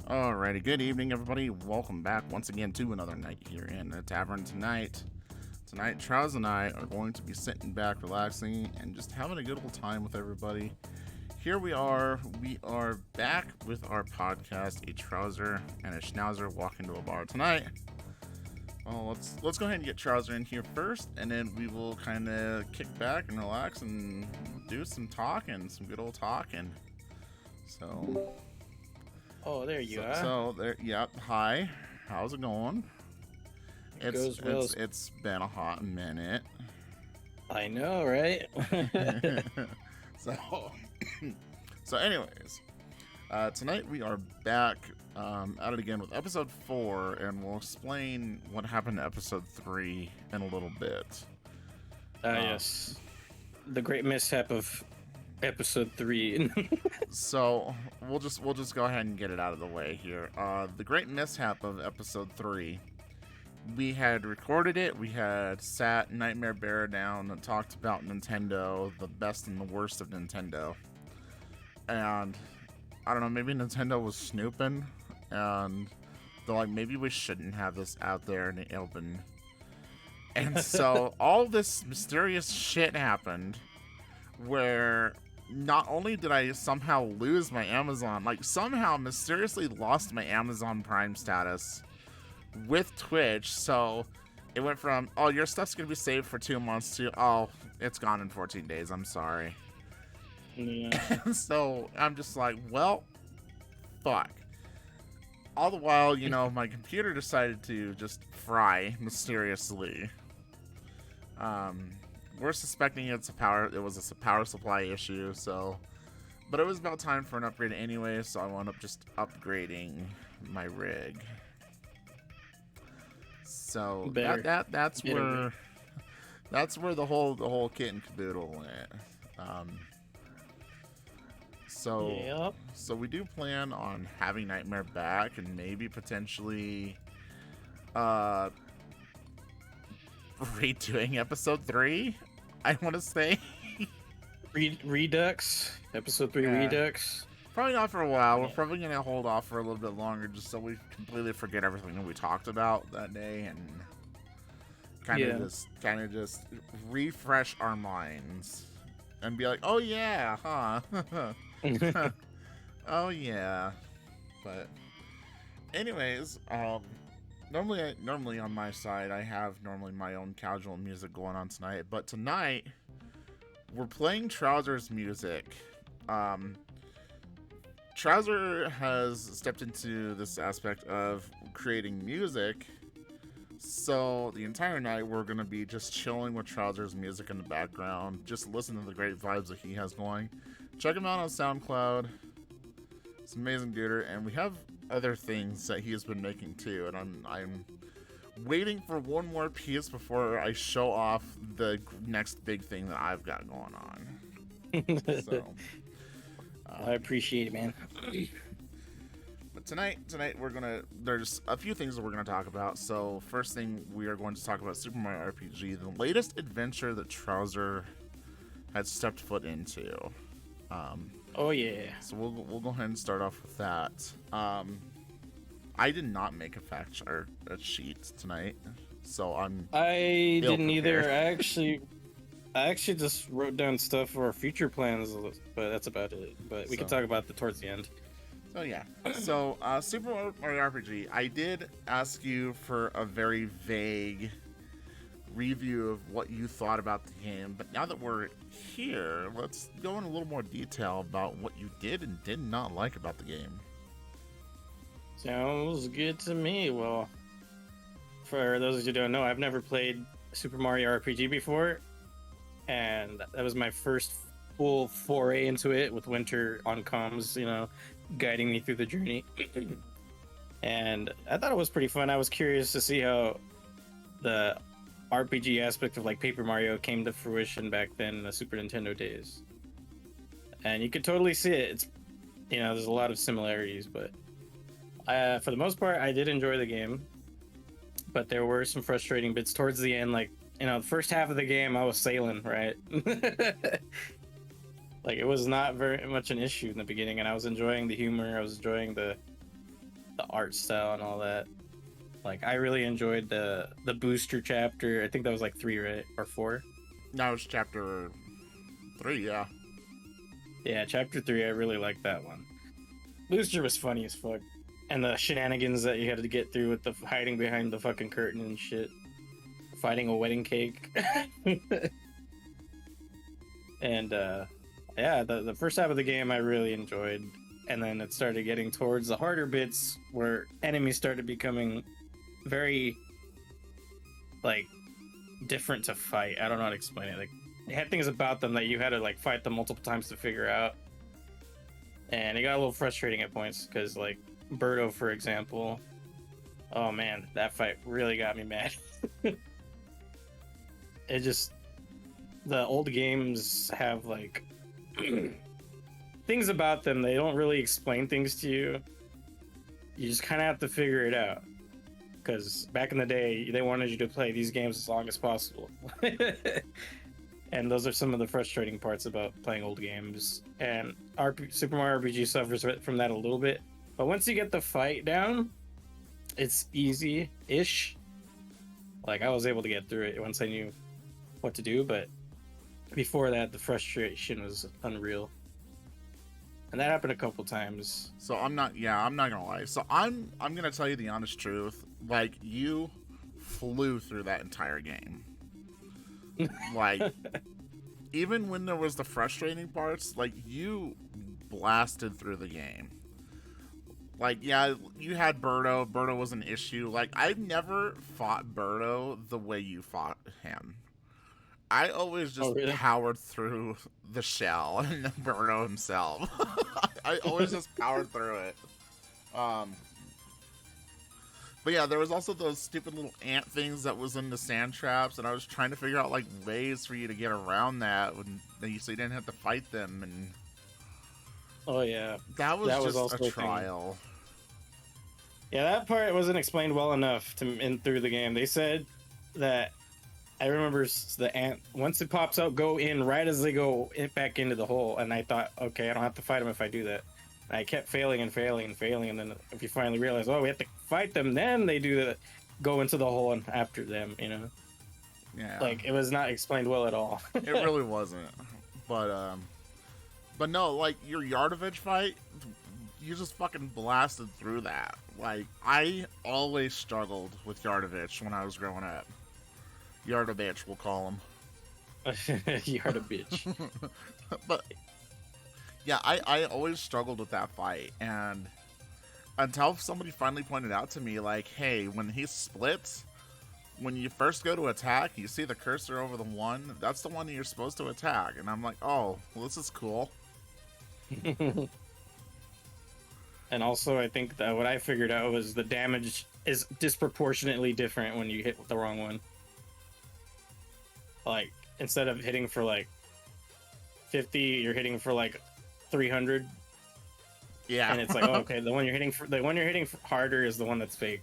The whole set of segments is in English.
Alrighty, good evening, everybody. Welcome back once again to another night here in the tavern tonight. Tonight, Trouz and I are going to be sitting back, relaxing, and just having a good old time with everybody. Here we are. We are back with our podcast, a Trouser and a Schnauzer walk into a bar tonight. Well, let's go ahead and get Trouser in here first, and then we will kind of kick back and relax and do some talking, some good old talking. So. Oh, there you are. So there, yep. Hi, how's it going? It's been a hot minute. I know, right? So anyways, tonight we are back at it again with episode 4, and we'll explain what happened to episode 3 in a little bit. Yes, the great mishap of episode 3. So we'll just go ahead and get it out of the way here. The great mishap of episode 3. We had recorded it. We had sat Nightmare Bear down and talked about Nintendo, the best and the worst of Nintendo. And I don't know, maybe Nintendo was snooping, and they're like, maybe we shouldn't have this out there in the open. And so all this mysterious shit happened, where not only did I somehow lose my Amazon, somehow mysteriously lost my Amazon Prime status with Twitch. So it went from, oh, your stuff's gonna be saved for 2 months, to, oh, it's gone in 14 days, I'm sorry. Yeah. And so I'm just like, well, fuck. All the while, my computer decided to just fry mysteriously. We're suspecting it was a power supply issue, but it was about time for an upgrade anyway, so I wound up just upgrading my rig. So that's where the whole kit and caboodle went. So we do plan on having Nightmare back, and maybe potentially redoing episode 3, I want to say. Redux, episode 3 Redux. Probably not for a while. We're probably gonna hold off for a little bit longer, just so we completely forget everything that we talked about that day, and kind of just refresh our minds and be like, oh yeah, huh? Oh yeah. But anyways, normally on my side, I have my own casual music going on tonight, but tonight we're playing Trouzer's music. Trouser has stepped into this aspect of creating music, so the entire night we're going to be just chilling with Trouser's music in the background, just listening to the great vibes that he has going. Check him out on SoundCloud. It's an amazing dude, and we have other things that he has been making too, and I'm waiting for one more piece before I show off the next big thing that I've got going on. So I appreciate it, man. But tonight there's a few things that we're gonna talk about. So first thing, we are going to talk about Super Mario RPG, the latest adventure that Trouser had stepped foot into. Oh yeah. So we'll go ahead and start off with that. I did not make a sheet tonight, so I didn't either. I actually just wrote down stuff for our future plans, but that's about it. But we can talk about that towards the end. So yeah. So Super Mario RPG, I did ask you for a very vague review of what you thought about the game, but now that we're here, let's go in a little more detail about what you did and did not like about the game. Sounds good to me. Well, for those of you who don't know, I've never played Super Mario RPG before, and that was my first full foray into it, with Winter on comms, guiding me through the journey. And I thought it was pretty fun. I was curious to see how the RPG aspect of Paper Mario came to fruition back then in the Super Nintendo days. And you could totally see it. It's, there's a lot of similarities, but for the most part, I did enjoy the game. But there were some frustrating bits towards the end. The first half of the game, I was sailing, right? It was not very much an issue in the beginning, and I was enjoying the humor. I was enjoying the art style and all that. Like I really enjoyed the booster chapter. I think that was like 3, right? Or 4? That was chapter 3, yeah. Yeah, chapter 3. I really liked that one. Booster was funny as fuck, and the shenanigans that you had to get through with the hiding behind the fucking curtain and shit, fighting a wedding cake. And yeah, the first half of the game I really enjoyed, and then it started getting towards the harder bits where enemies started becoming very like different to fight. I don't know how to explain it. Like they had things about them that you had to like fight them multiple times to figure out, and it got a little frustrating at points because like Birdo, for example. Oh man, that fight really got me mad. It just, the old games have like things about them. They don't really explain things to you. You just kind of have to figure it out. Because back in the day, they wanted you to play these games as long as possible. And those are some of the frustrating parts about playing old games. And Super Mario RPG suffers from that a little bit. But once you get the fight down, it's easy-ish. Like, I was able to get through it once I knew what to do, but before that, the frustration was unreal. And that happened a couple times. So I'm not gonna lie. So I'm gonna tell you the honest truth. Like, you flew through that entire game. Like, even when there was the frustrating parts, like, you blasted through the game. Like, yeah, you had Birdo. Birdo was an issue. Like, I've never fought Birdo the way you fought him. I always just really? powered through the shell and Birdo himself. I always just powered through it. But yeah, there was also those stupid little ant things that was in the sand traps, and I was trying to figure out like ways for you to get around that so you didn't have to fight them. And Oh yeah, that was just also a trial. Yeah, that part wasn't explained well enough through the game. They said that, I remember the ant, once it pops out, go in right as they go back into the hole. And I thought, okay, I don't have to fight them if I do that. And I kept failing and failing and failing. And then if you finally realize, oh, we have to fight them, then they do the go into the hole and after them, you know? Yeah. Like, it was not explained well at all. It really wasn't. But no, like, your Yardovich fight, you just fucking blasted through that. Like, I always struggled with Yardovich when I was growing up. Yardovich, we'll call him. Yardovich. But yeah, I always struggled with that fight, and until somebody finally pointed out to me, like, hey, when he splits, when you first go to attack, you see the cursor over the one, that's the one that you're supposed to attack. And I'm like, oh, well, this is cool. And also, I think that what I figured out was the damage is disproportionately different when you hit the wrong one. Like, instead of hitting for like 50, you're hitting for like 300. Yeah. And it's like, oh, okay, the one you're hitting for harder is the one that's fake.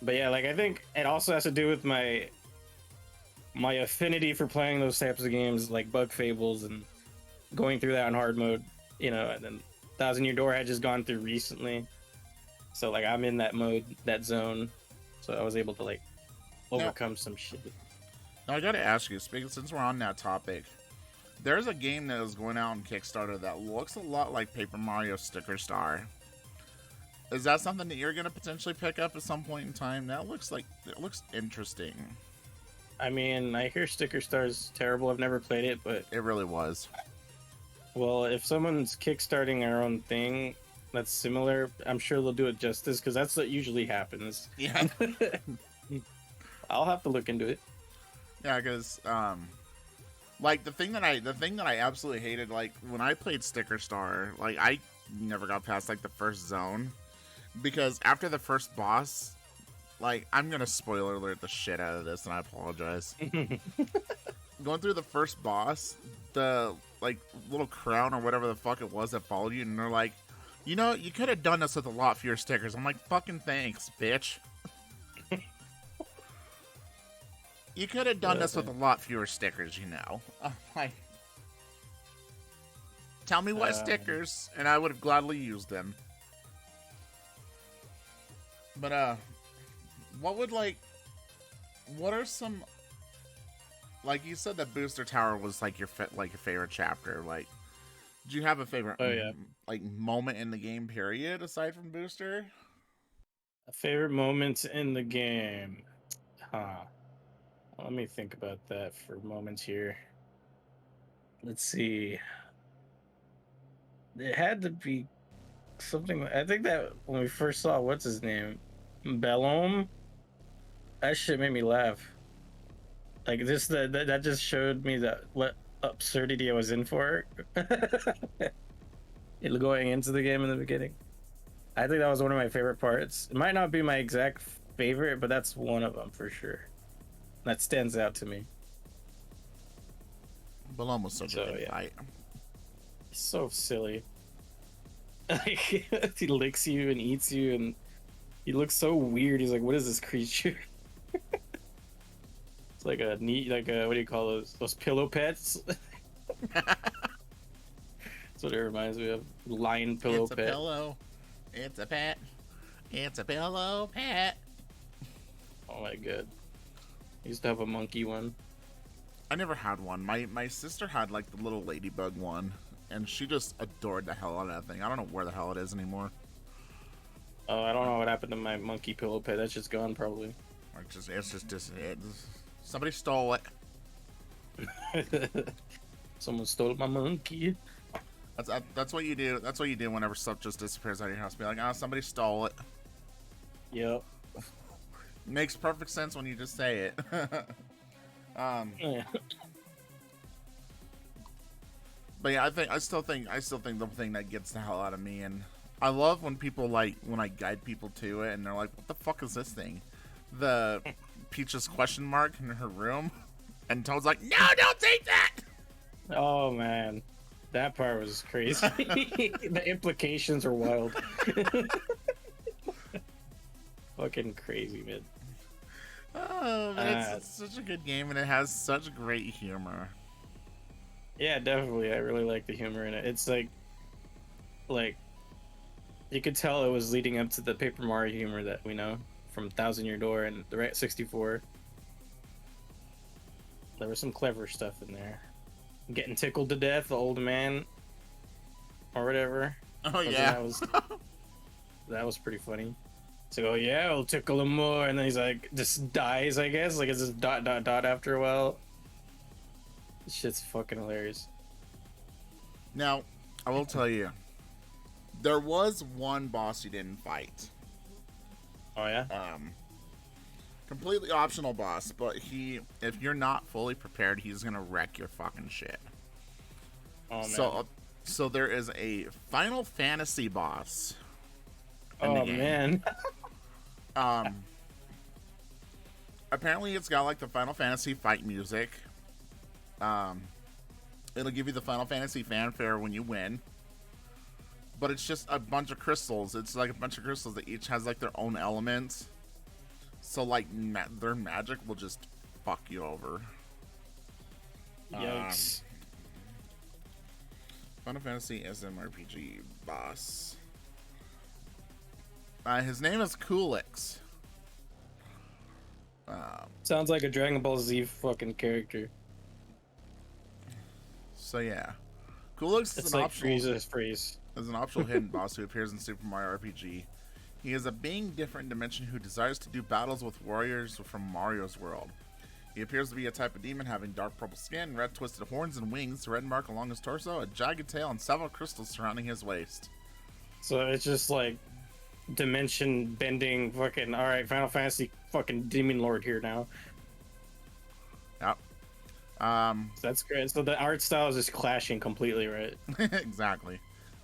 But yeah, like, I think it also has to do with my affinity for playing those types of games, like Bug Fables, and going through that on hard mode, you know. And then Thousand Year Door had just gone through recently, so like I'm in that mode, that zone, so I was able to like overcome some shit. Now I gotta ask you, since we're on that topic, there's a game that is going out on Kickstarter that looks a lot like Paper Mario Sticker Star. Is that something that you're gonna potentially pick up at some point in time? It looks interesting. I mean, I hear Sticker Star's terrible. I've never played it, but it really was. Well, if someone's kickstarting their own thing that's similar, I'm sure they'll do it justice, because that's what usually happens. Yeah. I'll have to look into it. Yeah, because like the thing that I absolutely hated, like when I played Sticker Star, like I never got past like the first zone, because after the first boss, like, I'm gonna spoiler alert the shit out of this, and I apologize. Going through the first boss, the like little crown or whatever the fuck it was that followed you, and they're like, you know, you could have done this with a lot fewer stickers. I'm like, fucking thanks, bitch. You could have done this with a lot fewer stickers, you know. Like, Tell me what Um, stickers, and I would have gladly used them. But what would what are some, like you said that Booster Tower was like your favorite chapter? Like, do you have a favorite oh yeah, like moment in the game period aside from Booster? favorite moments in the game. Huh. Let me think about that for a moment here. Let's see. It had to be something. I think that when we first saw what's his name, Bellome, that shit made me laugh. Like this, that just showed me that what absurdity I was in for. Going into the game in the beginning. I think that was one of my favorite parts. It might not be my exact favorite, but that's one of them for sure. That stands out to me. Balloon was such a So good yeah, fight. so silly. Like he licks you and eats you, and he looks so weird. He's like, "What is this creature?" It's like a neat, like a what do you call those? Those pillow pets. That's what it reminds me of. Lion pillow It's a pet. pillow. It's a pet. It's a pillow pet. Oh my god. I used to have a monkey one. I never had one. My sister had like the little ladybug one, and she just adored the hell out of that thing. I don't know where the hell it is anymore. Oh, I don't know what happened to my monkey pillow pet. That's just gone probably. Like somebody stole it. Someone stole my monkey. That's what you do. That's what you do whenever stuff just disappears out of your house. Be like, somebody stole it. Yep. Makes perfect sense when you just say it. Yeah. But yeah, I still think the thing that gets the hell out of me, and I love when people when I guide people to it, and they're like, "What the fuck is this thing?" The Peach's question mark in her room, and Toad's like, "No, don't take that." Oh man, that part was crazy. The implications are wild. Fucking crazy, man. Oh, man, it's such a good game, and it has such great humor. Yeah, definitely. I really like the humor in it. It's like you could tell it was leading up to the Paper Mario humor that we know from Thousand Year Door and the Rat 64. There was some clever stuff in there. Getting tickled to death, the old man, or whatever. Oh yeah, That was pretty funny. So, oh yeah, I'll tickle him more, and then he's like, just dies, I guess. Like it's just dot dot dot after a while. This shit's fucking hilarious. now I will tell you, there was one boss you didn't fight. Oh yeah. Completely optional boss, but if you're not fully prepared, he's gonna wreck your fucking shit. Oh man. So there is a Final Fantasy boss in the Oh game. man. Apparently it's got like the Final Fantasy fight music. It'll give you the Final Fantasy fanfare when you win. But it's just a bunch of crystals. It's like a bunch of crystals that each has like their own elements. So like their magic will just fuck you over. Yikes. Final Fantasy SMRPG boss. His name is Coolix. Sounds like a Dragon Ball Z fucking character. So yeah, Coolix It's like Frieza's phrase. is an optional hidden boss who appears in Super Mario RPG. He is a being different dimension who desires to do battles with warriors from Mario's world. He appears to be a type of demon having dark purple skin, red twisted horns and wings, a red mark along his torso, a jagged tail, and several crystals surrounding his waist. So it's just like dimension bending fucking alright, Final Fantasy fucking demon lord here now. Yep. That's great. So the art style is just clashing completely, right? Exactly.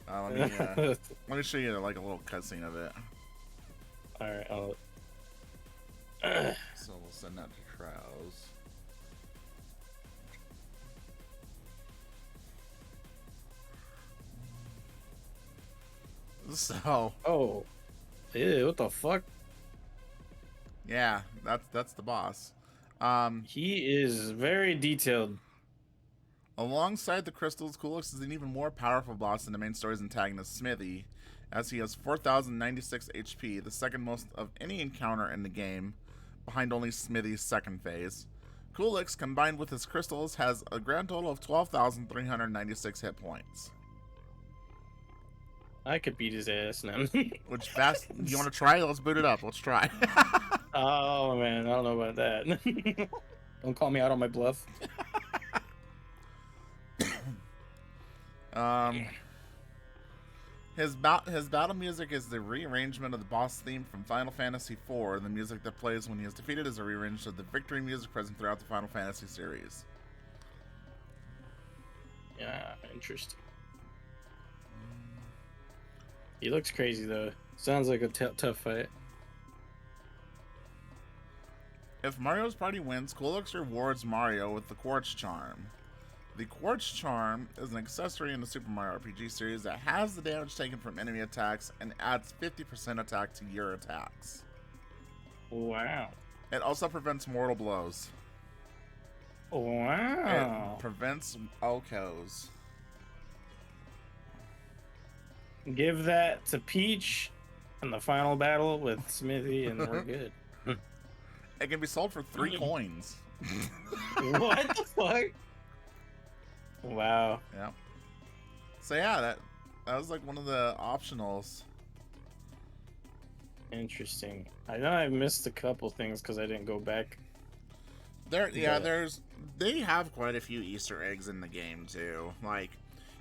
Let me show you like a little cutscene of it. Alright, So we'll send that to Trows. So oh. Ew, what the fuck? yeah, that's the boss. He is very detailed. Alongside the crystals, Coolix is an even more powerful boss than the main story's antagonist, Smithy, as he has 4,096 HP, the second most of any encounter in the game, behind only Smithy's second phase. Coolix, combined with his crystals, has a grand total of 12,396 hit points. I could beat his ass now. Which fast? You want to try? Let's boot it up. Let's try. Oh man, I don't know about that. Don't call me out on my bluff. His battle music is the rearrangement of the boss theme from Final Fantasy IV. The music that plays when he is defeated is a rearrangement of the victory music present throughout the Final Fantasy series. Yeah, interesting. He looks crazy though. Sounds like a tough fight. If Mario's party wins, Coolix rewards Mario with the Quartz Charm. The Quartz Charm is an accessory in the Super Mario RPG series that has the damage taken from enemy attacks and adds 50% attack to your attacks. Wow. It also prevents mortal blows. Wow. It prevents Okos. Give that to Peach in the final battle with Smithy and we're good. It can be sold for 3 coins. What the fuck? Wow. Yeah. So yeah, that was like one of the optionals. Interesting. I know I missed a couple things because I didn't go back. They have quite a few Easter eggs in the game too. Like,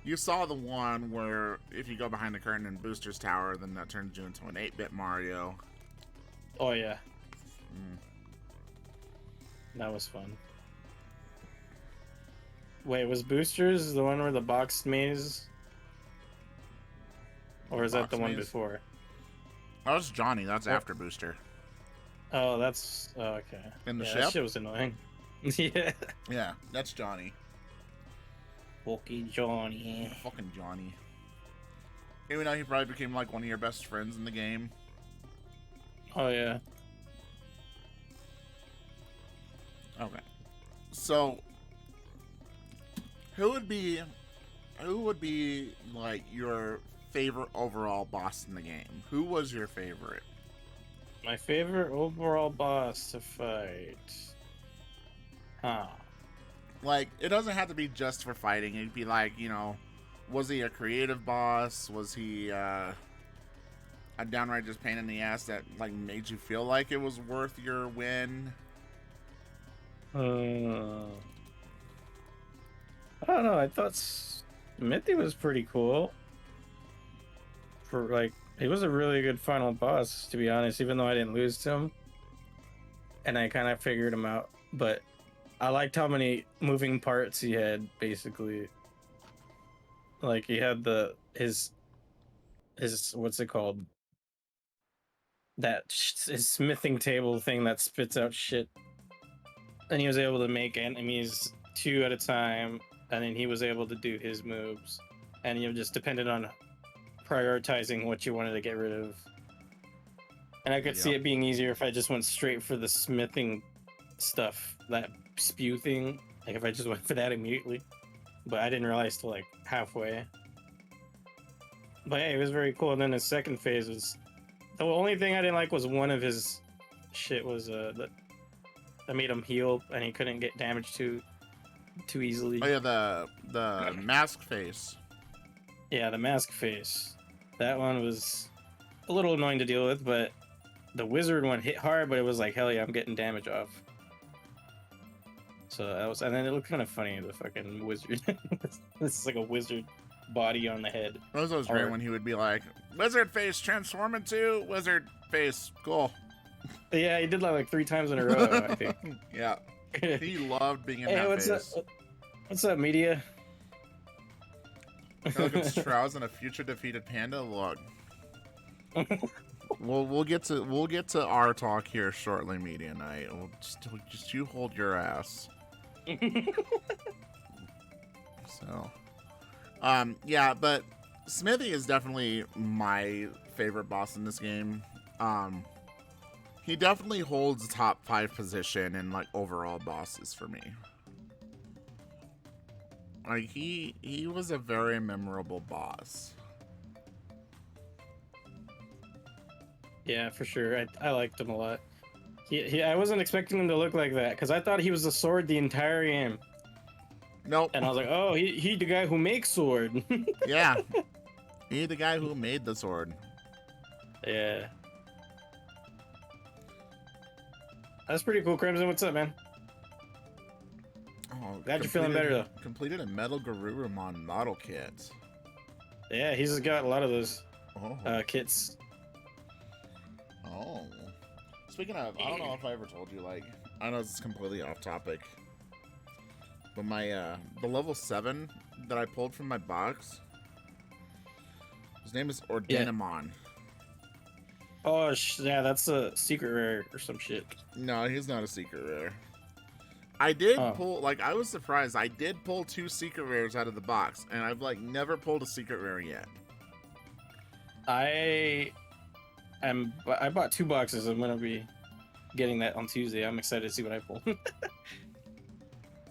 you saw the one where if you go behind the curtain in Booster's Tower, then that turns you into an 8-bit Mario. Oh yeah. That was fun. Wait, was Boosters the one where the box maze? Or is that the one before? Oh, that's Johnny. That's after Booster. Oh, that's... Oh, okay. In the yeah, ship? That shit was annoying. Yeah. Yeah, that's Johnny. Fucking Johnny. Fucking Johnny. Even though he probably became like one of your best friends in the game. Oh, yeah. Okay. So, who would be like your favorite overall boss in the game? Who was your favorite? My favorite overall boss to fight. Huh. Like, it doesn't have to be just for fighting. It'd be like, you know, was he a creative boss? Was he a downright just pain in the ass that like made you feel like it was worth your win? I don't know. I thought Smithy was pretty cool. For like, he was a really good final boss, to be honest. Even though I didn't lose to him, and I kind of figured him out. But I liked how many moving parts he had. Basically, like he had his what's it called? His smithing table thing that spits out shit. And he was able to make enemies 2 at a time, and then he was able to do his moves. And you just depended on prioritizing what you wanted to get rid of. And I could see it being easier if I just went straight for the smithing stuff, that spew thing. Like if I just went for that immediately. But I didn't realize till like halfway. But hey, it was very cool. And then his second phase was... The only thing I didn't like was one of his shit was that made him heal and he couldn't get damaged too easily. Oh yeah, the mask face. Yeah, the mask face. That one was a little annoying to deal with, but the wizard one hit hard, but it was like, hell yeah, I'm getting damage off. So that was, and then it looked kind of funny, the fucking wizard. This is like a wizard body on the head. That was always great when he would be like, wizard face transform into wizard face. Cool. Yeah, he did that like 3 times in a row, I think. Yeah. He loved being in hey, that what's face. Up? What's up, media? Look at Strauss and a future defeated Panda. Look. We'll get to our talk here shortly, Media Night. We'll just you hold your ass. So, yeah, but Smithy is definitely my favorite boss in this game. He definitely holds top 5 position in like overall bosses for me. Like he was a very memorable boss. Yeah, for sure. I liked him a lot. I wasn't expecting him to look like that because I thought he was a sword the entire game, Nope. and I was like, oh, he the guy who makes sword. Yeah. He the guy who made the sword. Yeah. That's pretty cool, Crimson. What's up, man? Oh, Glad you're feeling better though. Completed a Metal Garurumon model kit. Yeah, he's got a lot of those Oh. kits. Oh. Speaking of, I don't know if I ever told you, like, I know this is completely off topic, but my, the level 7 that I pulled from my box, his name is Ordinamon. Oh, yeah, that's a secret rare or some shit. No, he's not a secret rare. I did pull, like, I was surprised. I did pull 2 secret rares out of the box, and I've, like, never pulled a secret rare yet. I bought 2 boxes. I'm gonna be getting that on Tuesday. I'm excited to see what I pull.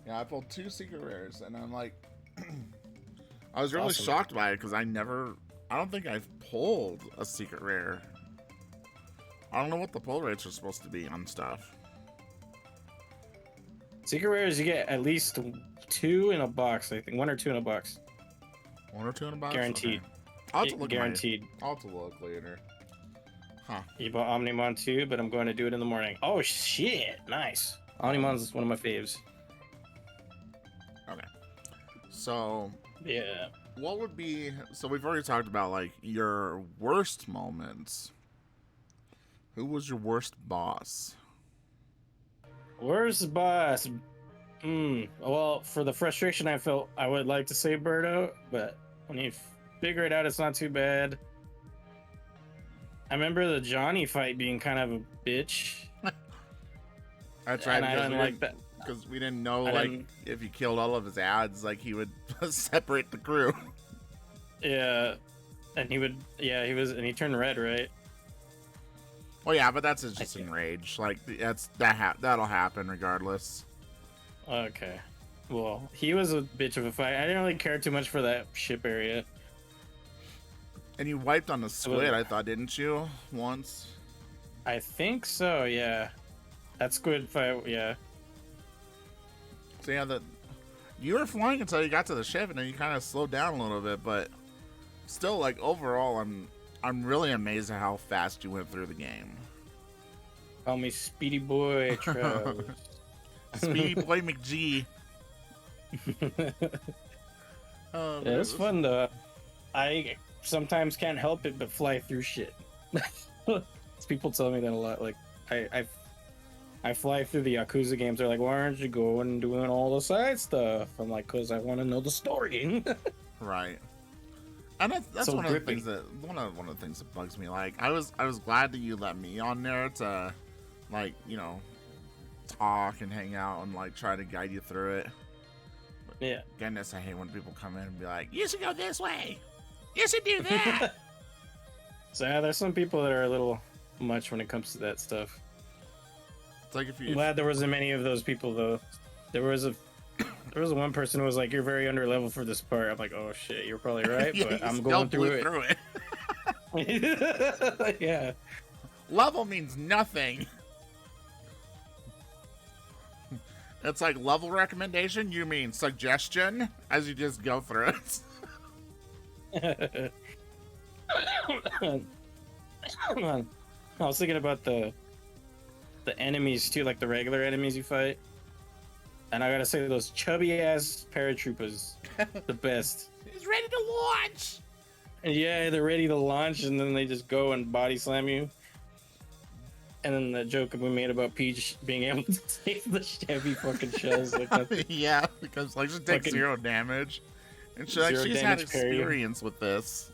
Yeah, I pulled 2 secret rares, and I'm like, I was really Awesome. shocked by it because I don't think I've pulled a secret rare. I don't know what the pull rates are supposed to be on stuff. Secret rares, you get at least 2 in a box. I think 1 or 2 in a box. 1 or 2 in a box? Guaranteed. Okay. I'll have to look Guaranteed. I'll have to look later. Huh. You bought Omnimon too, but I'm going to do it in the morning. Oh shit! Nice. Omnimon's one of my faves. Okay. So, Yeah. what would be... So, we've already talked about, like, your worst moments. Who was your worst boss? Worst boss. Well, for the frustration I felt, I would like to say Birdo, but when you figure it out, it's not too bad. I remember the Johnny fight being kind of a bitch. That's right, And I didn't like that. Because we didn't know, I like, didn't- if you killed all of his ads, like, he would separate the crew. Yeah, and he he turned red, right? Well, yeah, but that's just enraged. Like, that'll happen regardless. Okay. Well, he was a bitch of a fight. I didn't really care too much for that ship area. And you wiped on the squid, I thought, didn't you? Once? I think so, yeah. That squid fight, yeah. So, yeah, you were flying until you got to the ship, and then you kind of slowed down a little bit, but still, like, overall, I'm really amazed at how fast you went through the game. Call me Speedy Boy Travis. Speedy Boy McG. Yeah, it's fun though. I sometimes can't help it but fly through shit. People tell me that a lot. Like I fly through the Yakuza games. They're like, why aren't you going and doing all the side stuff? I'm like, cause I want to know the story. Right. And that's So one gripping. of the things that one of the things that bugs me. Like, I was glad that you let me on there to, like, you know, talk and hang out and, like, try to guide you through it. Yeah. Goodness, I hate when people come in and be like, you should go this way, you should do that. So yeah, there's some people that are a little much when it comes to that stuff. It's like if I'm you glad there wasn't many of those people though. There was one person who was like, "You're very under level for this part." I'm like, "Oh shit, you're probably right," yeah, but you I'm still going blew through it. it. Yeah. Level means nothing. It's like level recommendation. You mean suggestion as you just go through it. I was thinking about the enemies too, like the regular enemies you fight. And I gotta say, those chubby ass paratroopers, the best. He's ready to launch. And yeah, they're ready to launch, and then they just go and body slam you. And then the joke we made about Peach being able to take the heavy fucking shells like that. Yeah, because like she takes Fucking 0 damage, and she's zero had damage parry. experience with this.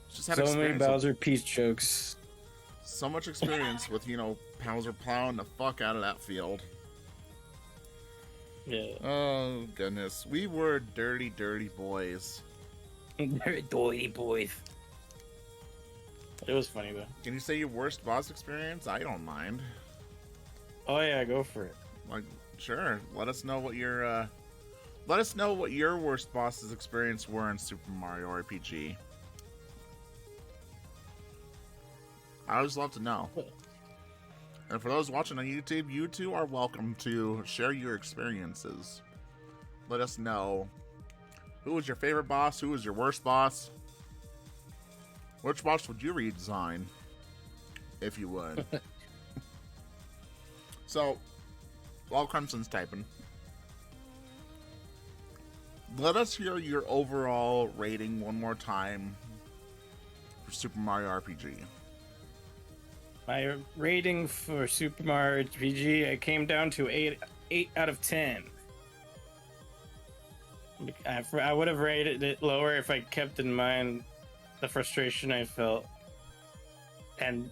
She's had So many experience with- Bowser Peach jokes. so much experience with, you know, Bowser plowing the fuck out of that field. Yeah. Oh goodness, we were dirty, dirty boys. They're dirty boys. It was funny though. Can you say your worst boss experience? I don't mind. Oh yeah, go for it. Like, Sure. Let us know what your worst bosses experience were in Super Mario RPG. I always love to know. And for those watching on YouTube, you too are welcome to share your experiences. Let us know who was your favorite boss, who was your worst boss. Which boss would you redesign? If you would. So, while Crimson's typing, let us hear your overall rating one more time for Super Mario RPG. My rating for Super Mario RPG, it came down to 8 out of 10. I would have rated it lower if I kept in mind the frustration I felt. And,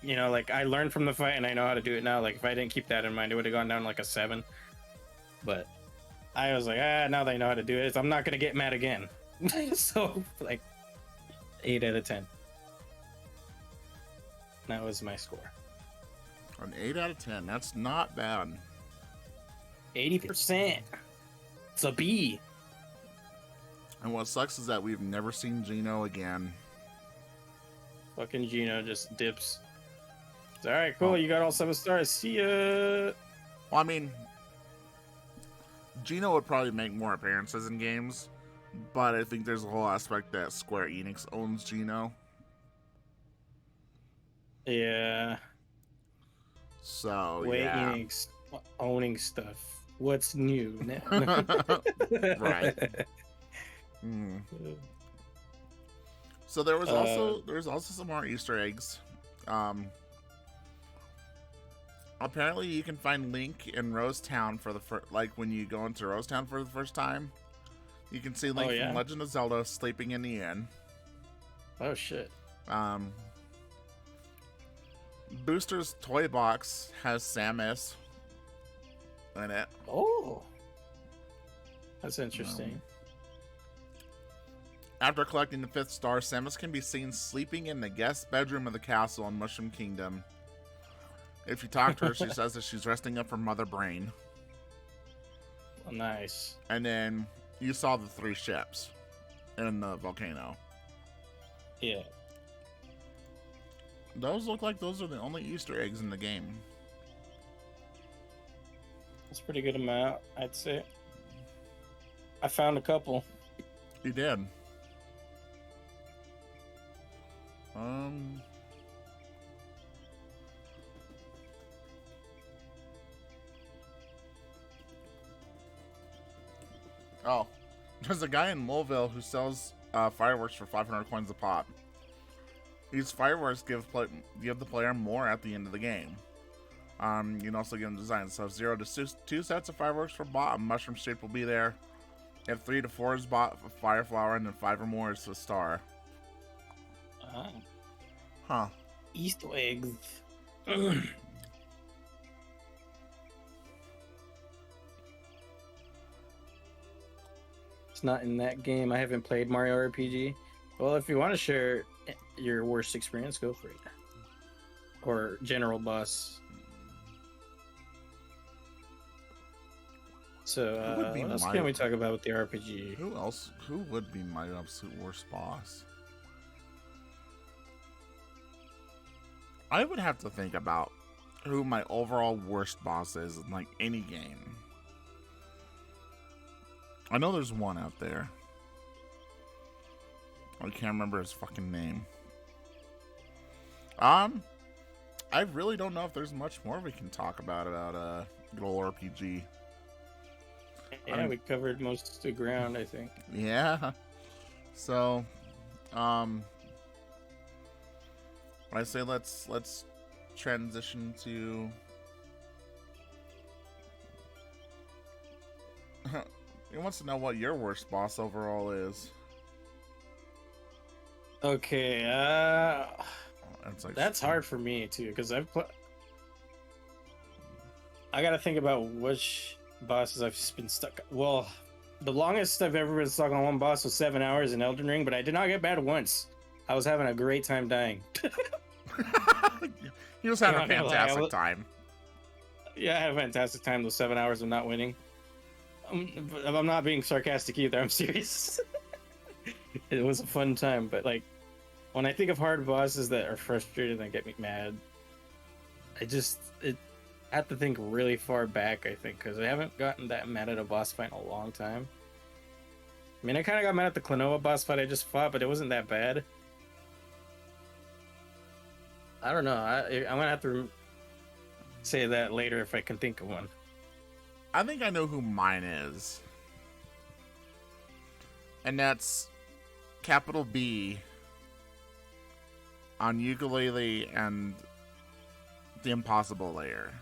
you know, like, I learned from the fight and I know how to do it now. Like, if I didn't keep that in mind, it would have gone down like a 7. But I was like, now that I know how to do it, I'm not going to get mad again. So, like, 8 out of 10. That was my score. An 8 out of 10. That's not bad. 80%. It's a B. And what sucks is that we've never seen Gino again. Fucking Gino just dips. It's all right, cool. You got all 7 stars. See ya. Well, I mean, Gino would probably make more appearances in games, but I think there's a whole aspect that Square Enix owns Gino. Yeah. So, yeah. Enix owning stuff. What's new now? Right. So there was also some more Easter eggs. Apparently you can find Link in Rose Town for the when you go into Rose Town for the first time. You can see Link from Legend of Zelda sleeping in the inn. Oh shit. Booster's toy box has Samus in it. Oh, that's interesting. After collecting the 5th star, Samus can be seen sleeping in the guest bedroom of the castle in Mushroom Kingdom. If you talk to her, she says that she's resting up her mother brain. Oh, nice. And then you saw the 3 ships in the volcano. Yeah. Those look like those are the only Easter eggs in the game. That's a pretty good amount, I'd say. I found a couple. You did. Oh, there's a guy in Louisville who sells fireworks for 500 coins a pop. These fireworks give the player more at the end of the game. You can also get them designed. So 0 to 2 sets of fireworks for bot. Mushroom shape will be there. If 3 to 4 is bot, fire flower, and then 5 or more is a star. Huh. Easter eggs. It's not in that game. I haven't played Mario RPG. Well, if you want to share your worst experience, go for it. Or general boss. So, what else can we talk about with the RPG? Who would be my absolute worst boss? I would have to think about who my overall worst boss is in, like, any game. I know there's one out there. I can't remember his fucking name. I really don't know if there's much more we can talk about good old RPG. Yeah, we covered most of the ground, I think. Yeah. So, I say let's transition to he wants to know what your worst boss overall is. Okay, that's hard for me too, because I gotta think about which bosses I've been stuck. Well, the longest I've ever been stuck on one boss was 7 hours in Elden Ring, but I did not get bad once. I was having a great time dying. He was having a fantastic time. Yeah, I had a fantastic time those 7 hours of not winning. I'm not being sarcastic either. I'm serious. It was a fun time, but like when I think of hard bosses that are frustrating and get me mad, I have to think really far back. I think because I haven't gotten that mad at a boss fight in a long time. I mean, I kind of got mad at the Klonoa boss fight I just fought, but it wasn't that bad. I don't know. I'm gonna have to say that later if I can think of one. I think I know who mine is. And that's capital B on Ukulele and the Impossible Layer.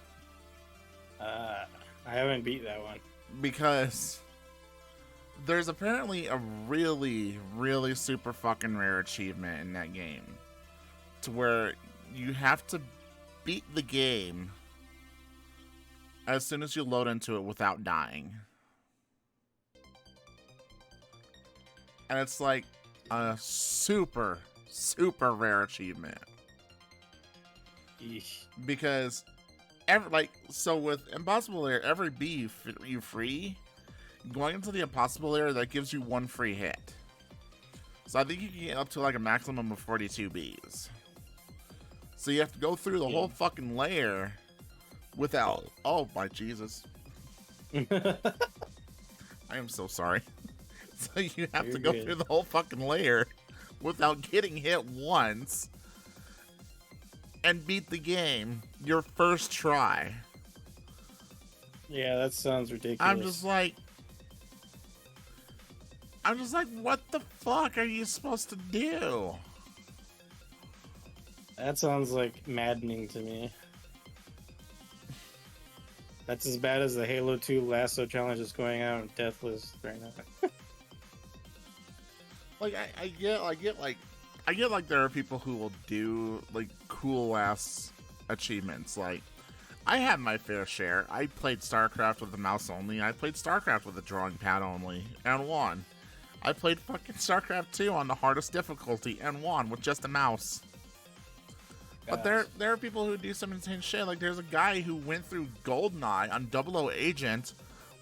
I haven't beat that one. Because there's apparently a really, really super fucking rare achievement in that game. To where you have to beat the game as soon as you load into it without dying. And it's like a super, super rare achievement. Eesh. Because so with Impossible Layer, every bee you free, going into the Impossible Layer, that gives you one free hit. So I think you can get up to like a maximum of 42 bees. So you have to go through the whole fucking layer without. Oh my Jesus! I am so sorry. So you have to go through the whole fucking layer without getting hit once and beat the game your first try. Yeah, that sounds ridiculous. I'm just like, what the fuck are you supposed to do? That sounds like maddening to me. That's as bad as the Halo 2 lasso challenge is going out on Deathless right now. Like I get like there are people who will do like cool ass achievements. Like I have my fair share. I played StarCraft with the mouse only. I played StarCraft with a drawing pad only and won. I played fucking StarCraft 2 on the hardest difficulty and won with just a mouse. But there are people who do some insane shit. Like there's a guy who went through GoldenEye on 00 Agent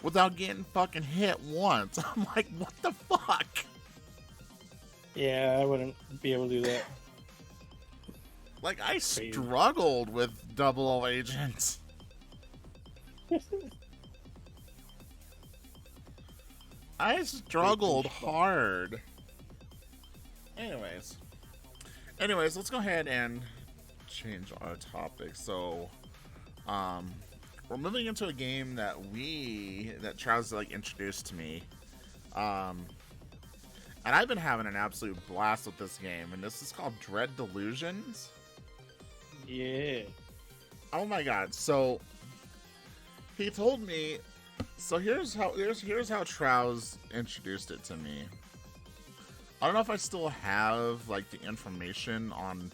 without getting fucking hit once. I'm like, what the fuck? Yeah, I wouldn't be able to do that. Like I struggled with 00 Agent. I struggled hard. Anyways, let's go ahead and change our topic. So, we're moving into a game that Charles like introduced to me. And I've been having an absolute blast with this game, and this is called Dread Delusions. Yeah. Oh my god! So he told me. So here's how Trouz introduced it to me. I don't know if I still have like the information on.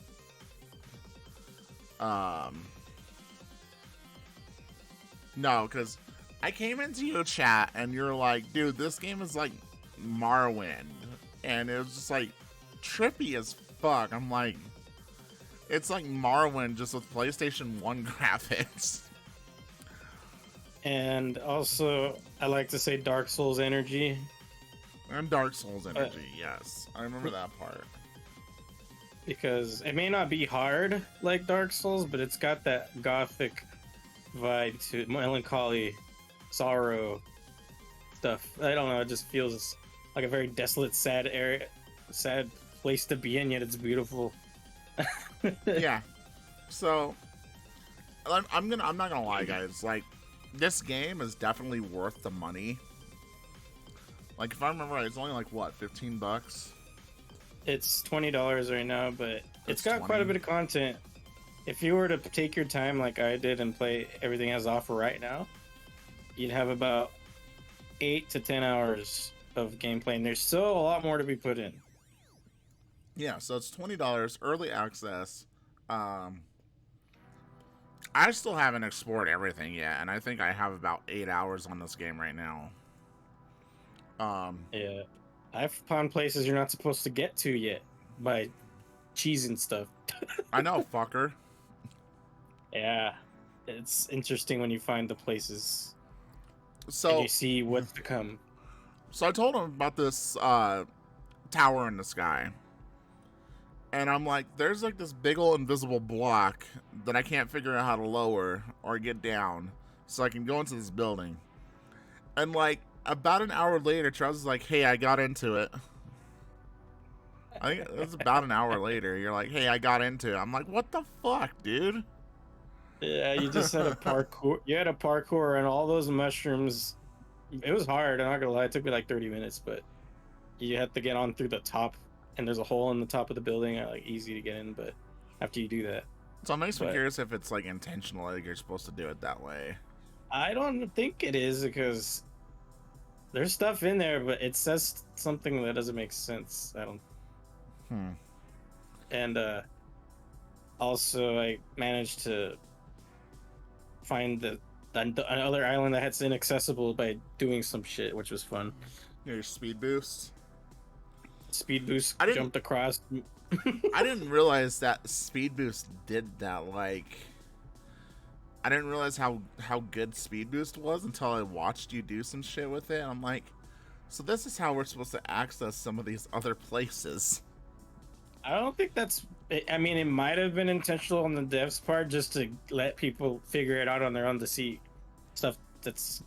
No, because I came into your chat and you're like, dude, this game is like Morrowind, and it was just like trippy as fuck. I'm like, it's like Morrowind just with PlayStation 1 graphics. And also, I like to say Dark Souls energy. And Dark Souls energy, yes. I remember that part. Because it may not be hard like Dark Souls, but it's got that gothic vibe to it, melancholy, sorrow stuff. I don't know, it just feels like a very desolate, sad area, sad place to be in, yet it's beautiful. Yeah. So, I'm not gonna lie, guys. Like, this game is definitely worth the money. Like, if I remember right, it's only like what, $15? It's $20 right now, but it's got 20. quite a bit of content. If you were to take your time like I did and play everything it has to offer right now, you'd have about 8 to 10 hours of gameplay, and there's still a lot more to be put in. Yeah, so it's $20, early access. I still haven't explored everything yet, and I think I have about 8 hours on this game right now. Yeah, I've found places you're not supposed to get to yet by cheese and stuff. I know, fucker. Yeah, it's interesting when you find the places and you So, see what's to come. so I told him about this tower in the sky, and I'm like, there's like this big old invisible block that I can't figure out how to lower or get down, so I can go into this building. And like about an hour later, Travis is like, "Hey, I got into it." I think it was about an hour later. You're like, "Hey, I got into it." I'm like, "What the fuck, dude?" Yeah, you just had a parkour. You had a parkour and all those mushrooms. It was hard. I'm not gonna lie. It took me like 30 minutes, but you had to get on through the top, and there's a hole in the top of the building. Like easy to get in, but after you do that, So it makes me but curious if it's like intentional, like you're supposed to do it that way. I don't think it is because there's stuff in there, but it says something that doesn't make sense. I don't. Hmm. And also, I managed to find the other island that's inaccessible by doing some shit, which was fun. Your speed boost. Speed boost, I didn't. jumped across. I didn't realize that speed boost did that. Like, I didn't realize how good speed boost was until I watched you do some shit with it. I'm like, so this is how we're supposed to access some of these other places. I don't think that's. I mean, it might have been intentional on the devs' part just to let people figure it out on their own to see stuff that's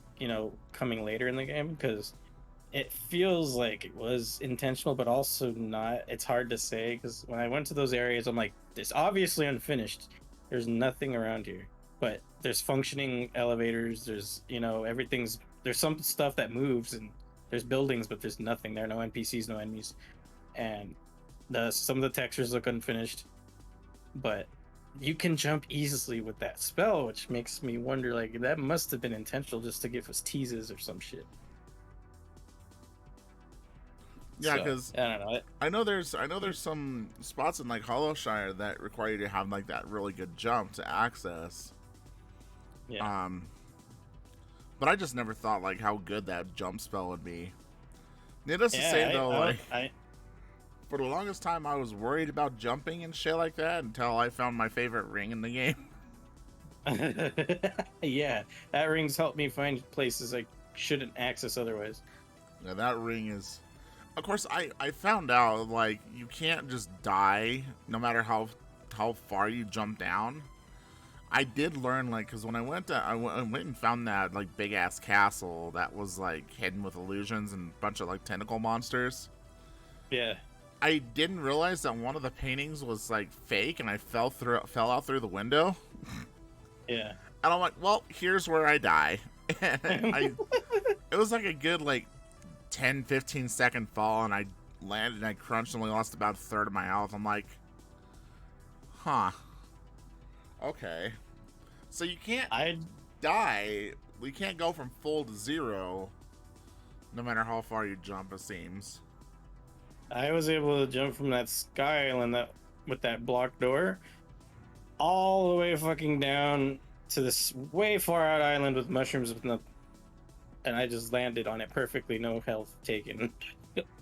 coming later in the game because it feels like it was intentional, but also not. It's hard to say because when I went to those areas, I'm like, it's obviously unfinished. There's nothing around here, but there's functioning elevators. There's everything's. There's some stuff that moves and there's buildings, but there's nothing there. No NPCs, no enemies, and some of the textures look unfinished, but you can jump easily with that spell, which makes me wonder like that must have been intentional just to give us teases or some shit. Yeah, So because I don't know. I know there's some spots in like Hollowshire that require you to have like that really good jump to access. Yeah. Um, but I just never thought like how good that jump spell would be. Needless to say though, like for the longest time I was worried about jumping and shit like that until I found my favorite ring in the game. Yeah, that ring's helped me find places I shouldn't access otherwise. Yeah, that ring is. Of course, I found out like you can't just die no matter how far you jump down. I did learn like because when I went and found that like big ass castle that was like hidden with illusions and a bunch of like tentacle monsters. Yeah. I didn't realize that one of the paintings was like fake, and I fell out through the window. Yeah. And I'm like, well, here's where I die. It was like a good like 10, 15-second fall, and I landed and I crunched and only lost about a third of my health. I'm like, huh. Okay. So you can't I die. We can't go from full to zero, no matter how far you jump, it seems. I was able to jump from that sky island that with that blocked door all the way fucking down to this way far out island with mushrooms with no, and I just landed on it perfectly, no health taken.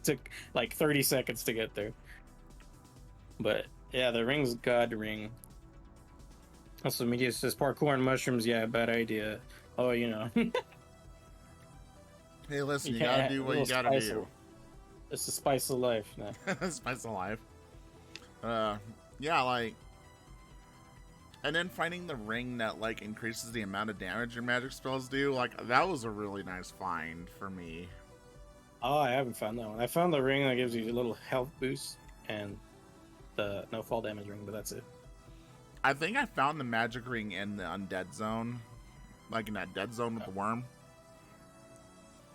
Took like 30 seconds to get there. But yeah, the ring's God ring. Also, media says parkour and mushrooms. Yeah, bad idea. Oh, Hey, listen, you you gotta can't. do A what you little gotta spice. do. It's the spice of life. Now. Spice of life. Yeah, like, and then finding the ring that like increases the amount of damage your magic spells do, like that was a really nice find for me. Oh, I haven't found that one. I found the ring that gives you a little health boost and the no fall damage ring, but that's it. I think I found the magic ring in the undead zone, like in that dead zone with the worm.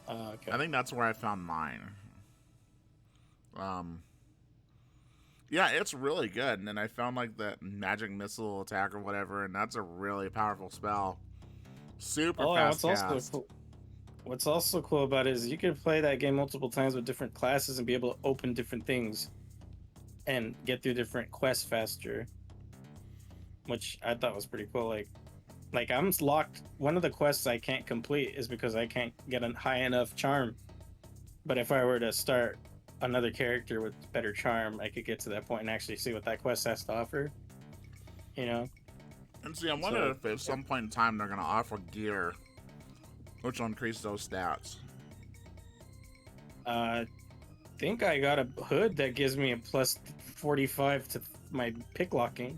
Okay. I think that's where I found mine. Yeah, it's really good. And then I found like that magic missile attack or whatever, and that's a really powerful spell. Super Oh, and fast cast. what's also cool about it is you can play that game multiple times with different classes and be able to open different things and get through different quests faster, which I thought was pretty cool. Like I'm locked. One of the quests I can't complete is because I can't get a high enough charm. But if I were to start another character with better charm, I could get to that point and actually see what that quest has to offer. You know? And see, I wonder if at some point in time they're gonna offer gear, which will increase those stats. Think I got a hood that gives me a plus 45 to my pick locking.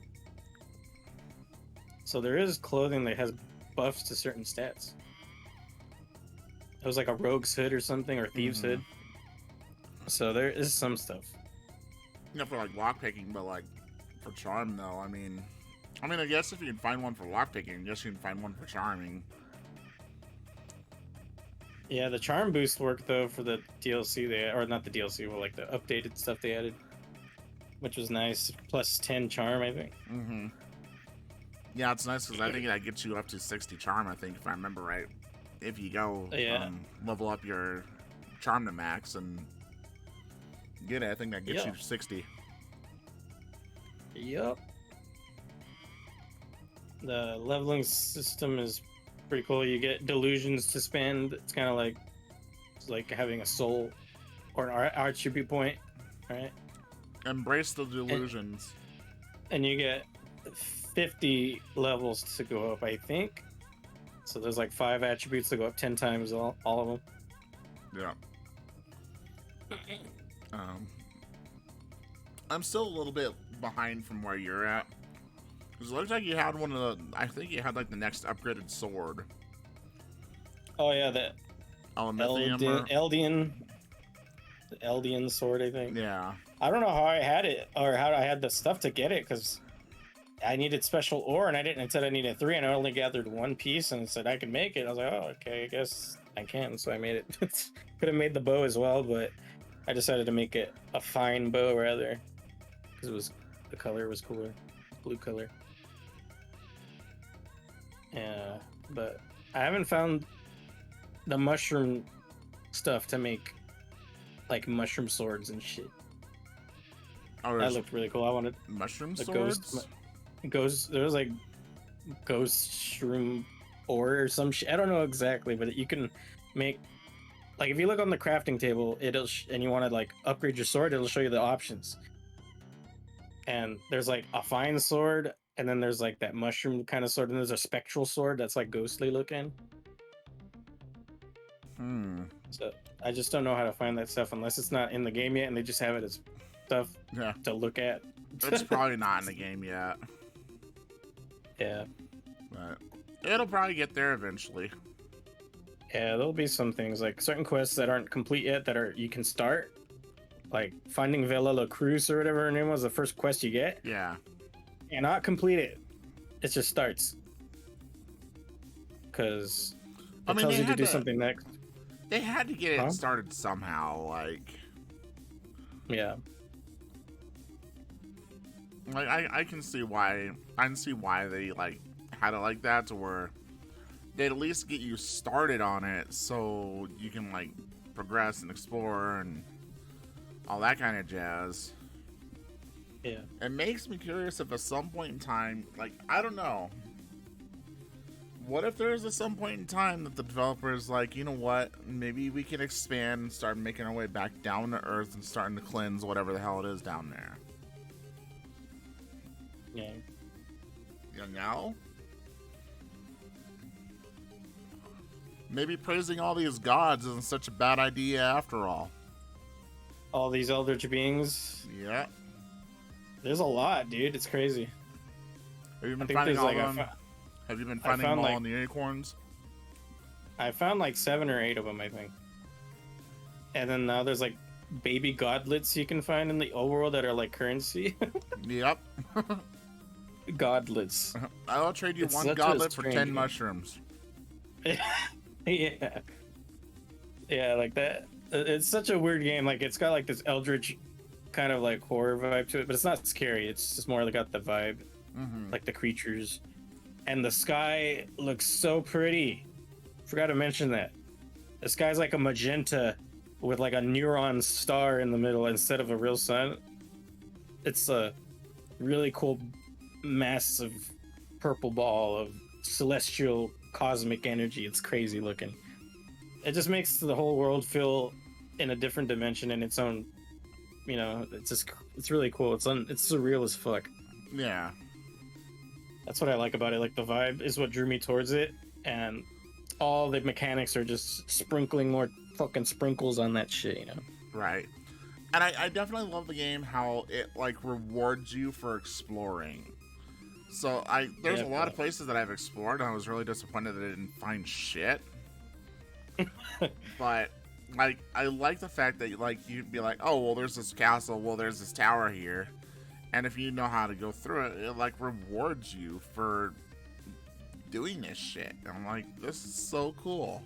So there is clothing that has buffs to certain stats. It was like a rogue's hood or something, or thieves hood. So there is some stuff. You know, for like lockpicking, but like for charm though, I mean, I guess if you can find one for lockpicking, I guess you can find one for charming. Yeah, the charm boost worked though for the DLC or not the DLC, but like the updated stuff they added, which was nice. Plus 10 charm, I think. Yeah, it's nice because I think that gets you up to 60 charm, I think, if I remember right. If you go level up your charm to max and get it, I think that gets you to 60. Yep. The leveling system is pretty cool. You get delusions to spend. It's kind of like having a soul or an attribute point, right? Embrace the delusions. And you get 50 levels to go up, I think. So there's like 5 attributes to go up 10 times, all of them. Yeah. I'm still a little bit behind from where you're at. Because it looks like you had one of the... I think you had like the next upgraded sword. Oh yeah, the Eldian sword, I think. Yeah. I don't know how I had it, or how I had the stuff to get it, because I needed special ore, and I didn't. It said I needed 3, and I only gathered 1 piece, and it said I could make it. I was like, oh, okay, I guess I can. So I made it. Could have made the bow as well, but I decided to make it a fine bow rather, because the color was cooler, blue color. Yeah, but I haven't found the mushroom stuff to make like mushroom swords and shit. Oh, that looked really cool. I wanted mushroom swords. Ghost. There was like ghost shroom ore or some shit. I don't know exactly, but you can make like if you look on the crafting table, and you want to like upgrade your sword, it'll show you the options. And there's like a fine sword, and then there's like that mushroom kind of sword, and there's a spectral sword that's like ghostly looking. So I just don't know how to find that stuff unless it's not in the game yet, and they just have it as stuff to look at. It's probably not in the game yet. Yeah. But it'll probably get there eventually. Yeah, there'll be some things like certain quests that aren't complete yet that you can start. Like finding Vela La Cruz or whatever her name was, the first quest you get. Yeah. And not complete it. It just starts. Because it tells you to do something next. They had to get it started somehow, like. Yeah. Like I can see why they like had it like that, to where they'd at least get you started on it so you can like progress and explore and all that kind of jazz. Yeah. It makes me curious if at some point in time, like, I don't know, what if there's at some point in time that the developer is like, you know what, maybe we can expand and start making our way back down to Earth and starting to cleanse whatever the hell it is down there. Yeah. You know? Maybe praising all these gods isn't such a bad idea after all. All these eldritch beings. Yeah. There's a lot, dude. It's crazy. Have you been finding all them? Have you been finding them all in the unicorns? I found like 7 or 8 of them, I think. And then now there's like baby godlets you can find in the old world that are like currency. Yep. Godlets. I'll trade you one godlet for 10 mushrooms. Yeah. Yeah, like that. It's such a weird game. Like, it's got like this eldritch kind of like horror vibe to it, but it's not scary. It's just more like got the vibe, like the creatures. And the sky looks so pretty. Forgot to mention that. The sky's like a magenta with like a neutron star in the middle instead of a real sun. It's a really cool, massive purple ball of celestial cosmic energy. It's crazy looking. It just makes the whole world feel in a different dimension in its own, it's really cool. It's surreal as fuck. Yeah. That's what I like about it. Like the vibe is what drew me towards it, and all the mechanics are just sprinkling more fucking sprinkles on that shit. You know? Right. And I definitely love the game how it like rewards you for exploring. So there's a lot of Definitely. places that I've explored and I was really disappointed that I didn't find shit. But like I like the fact that like you'd be like, oh well, there's this castle, well there's this tower here, and if you know how to go through it, it like rewards you for doing this shit. And I'm like, this is so cool.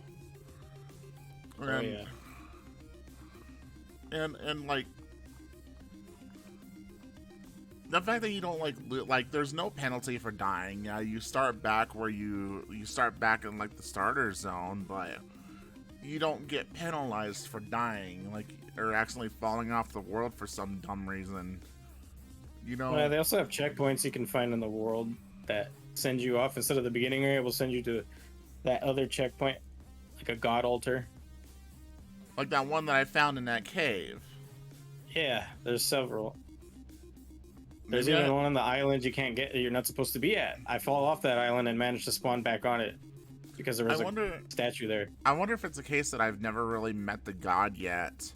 Oh And yeah. and like the fact that you don't like there's no penalty for dying. Yeah, you start back where you start back in like the starter zone, but you don't get penalized for dying, like or accidentally falling off the world for some dumb reason. You Well, know, they also have checkpoints you can find in the world that send you off instead of the beginning area. Will send you to that other checkpoint, like a god altar. like that one that I found in that cave. Yeah, there's several. There's Maybe even one on the island you can't get. You're not supposed to be at. I fall off that island and managed to spawn back on it because there I was a wonder statue there. I wonder if it's a case that I've never really met the god yet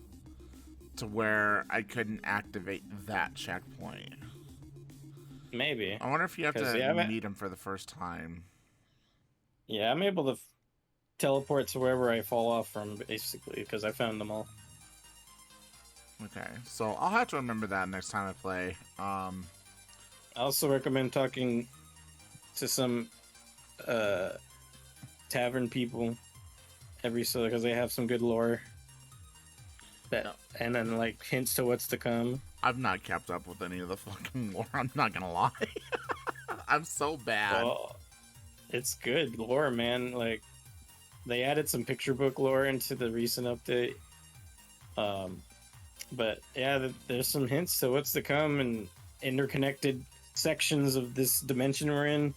to where I couldn't activate that checkpoint. Maybe I wonder if you have because to meet him for the first time. yeah, I'm able to teleport to wherever I fall off from basically because I found them all. Okay, so I'll have to remember that next time I play. I also recommend talking to some uh tavern people every so because they have some good lore that No. and then like hints to what's to come. I've not kept up with any of the fucking lore. I'm not gonna lie. I'm so bad. Well, it's good lore, man. Like they added some picture book lore into the recent update. Um, but yeah, there's some hints to what's to come, and interconnected sections of this dimension we're in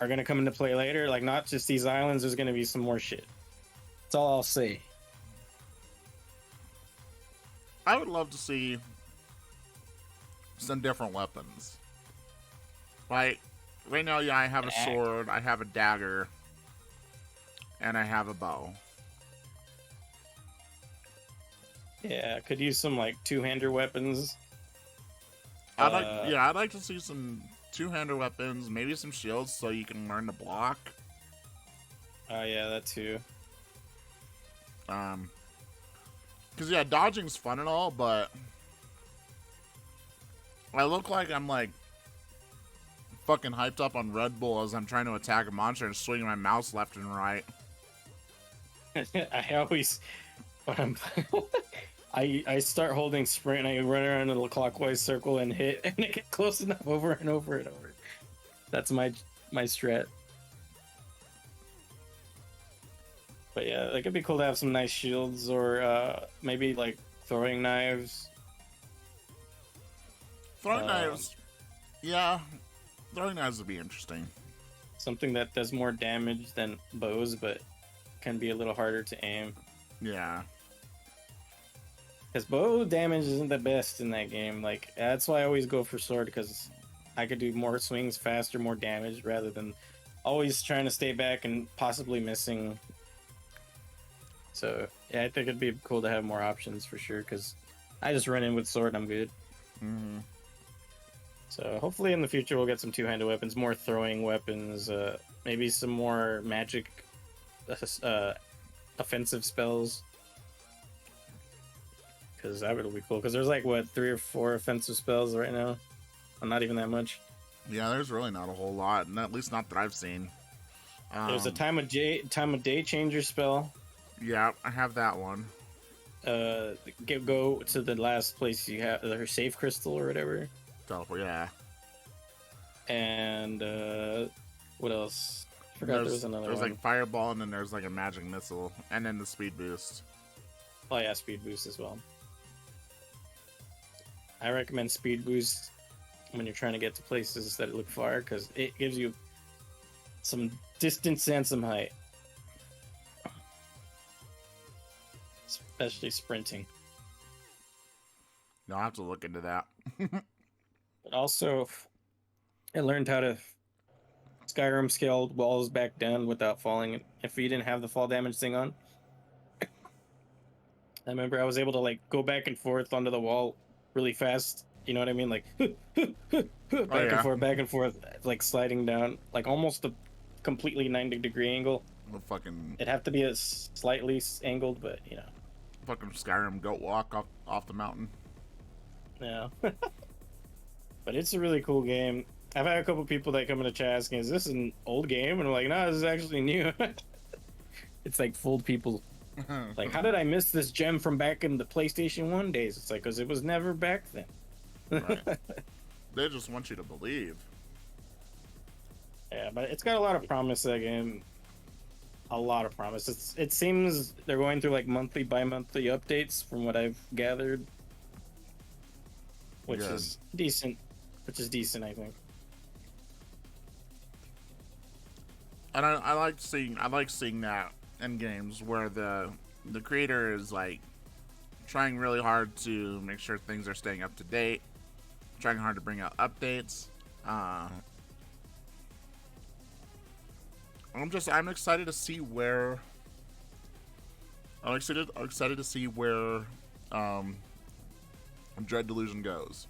are gonna come into play later. Like not just these islands. There's gonna be some more shit. That's all I'll say. I would love to see some different weapons. Like, right now, yeah, I have a sword, I have a dagger, and I have a bow. Yeah, could use some like two-hander weapons. I'd like to see some two-handed weapons, maybe some shields, so you can learn to block. Oh yeah, that too. Cause yeah, dodging's fun and all, but I look like I'm like fucking hyped up on Red Bull as I'm trying to attack a monster and swinging my mouse left and right. I always when I'm I start holding sprint and I run around in a clockwise circle and hit and I get close enough over and over and over. That's my strat. But yeah, like it'd be cool to have some nice shields or maybe like throwing knives. Throwing knives, yeah, throwing knives would be interesting. Something that does more damage than bows, but can be a little harder to aim. Yeah. Because bow damage isn't the best in that game. Like that's why I always go for sword because I could do more swings faster, more damage rather than always trying to stay back and possibly missing. So yeah, I think it'd be cool to have more options for sure. Because I just run in with sword, and I'm good. Mm-hmm. So hopefully in the future we'll get some two-handed weapons, more throwing weapons, maybe some more magic, offensive spells. Because that would be cool. Because there's like what 3 or 4 offensive spells right now. Well, not even that much. Yeah, there's really not a whole lot, and at least not that I've seen. There's a time of day changer spell. Yeah, I have that one. Go to the last place you have her safe crystal or whatever. Teleport, yeah. And what else? I forgot there was another There's one. like fireball, and then there's like a magic missile, and then the speed boost. Oh yeah, speed boost as well. I recommend speed boost when you're trying to get to places that look far because it gives you some distance and some height, especially sprinting. No, I'll have to look into that. But also, I learned how to Skyrim scaled walls back down without falling if you didn't have the fall damage thing on. I remember I was able to like go back and forth onto the wall really fast. You know what I mean? Like Oh yeah, back and forth, like sliding down, like almost a completely 90-degree angle. the fucking It'd have to be a slightly angled, but you know, fucking Skyrim goat walk off the mountain. yeah. But it's a really cool game. I've had a couple people that come into chat asking, "Is this an old game?" And I'm like, "No, this is actually new." It's like fooled people. Like, how did I miss this gem from back in the PlayStation 1 days? It's like, because it was never back then. Right. They just want you to believe. Yeah, but it's got a lot of promise, that game. A lot of promise. It seems they're going through like monthly, bi-monthly updates from what I've gathered. Which Good. is decent. I think. And I like seeing that in games where the creator is like trying really hard to make sure things are staying up to date, trying hard to bring out updates. I'm excited to see where Dread Delusion goes.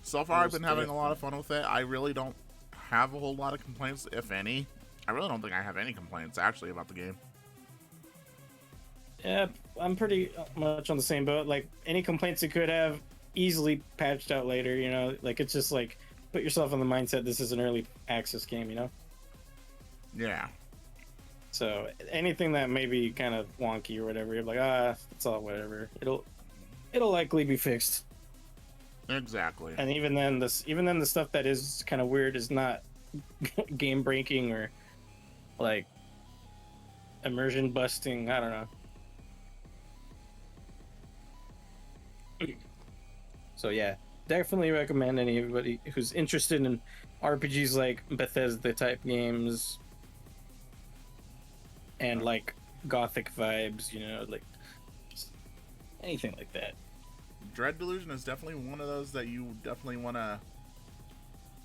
So far, I've been having a lot of fun with it. I really don't have a whole lot of complaints, if any. I really don't think I have any complaints, actually, about the game. Yeah, I'm pretty much on the same boat. Like, any complaints you could have, easily patched out later, you know? Like, it's just like, put yourself in the mindset this is an early access game, you know? Yeah. So, anything that may be kind of wonky or whatever, you're like, it's all whatever. It'll likely be fixed. Exactly. And even then, the stuff that is kind of weird is not game breaking or like immersion busting. I don't know. So yeah, definitely recommend anybody who's interested in RPGs like Bethesda type games and like gothic vibes, you know, like anything like that. Dread Delusion is definitely one of those that you definitely want to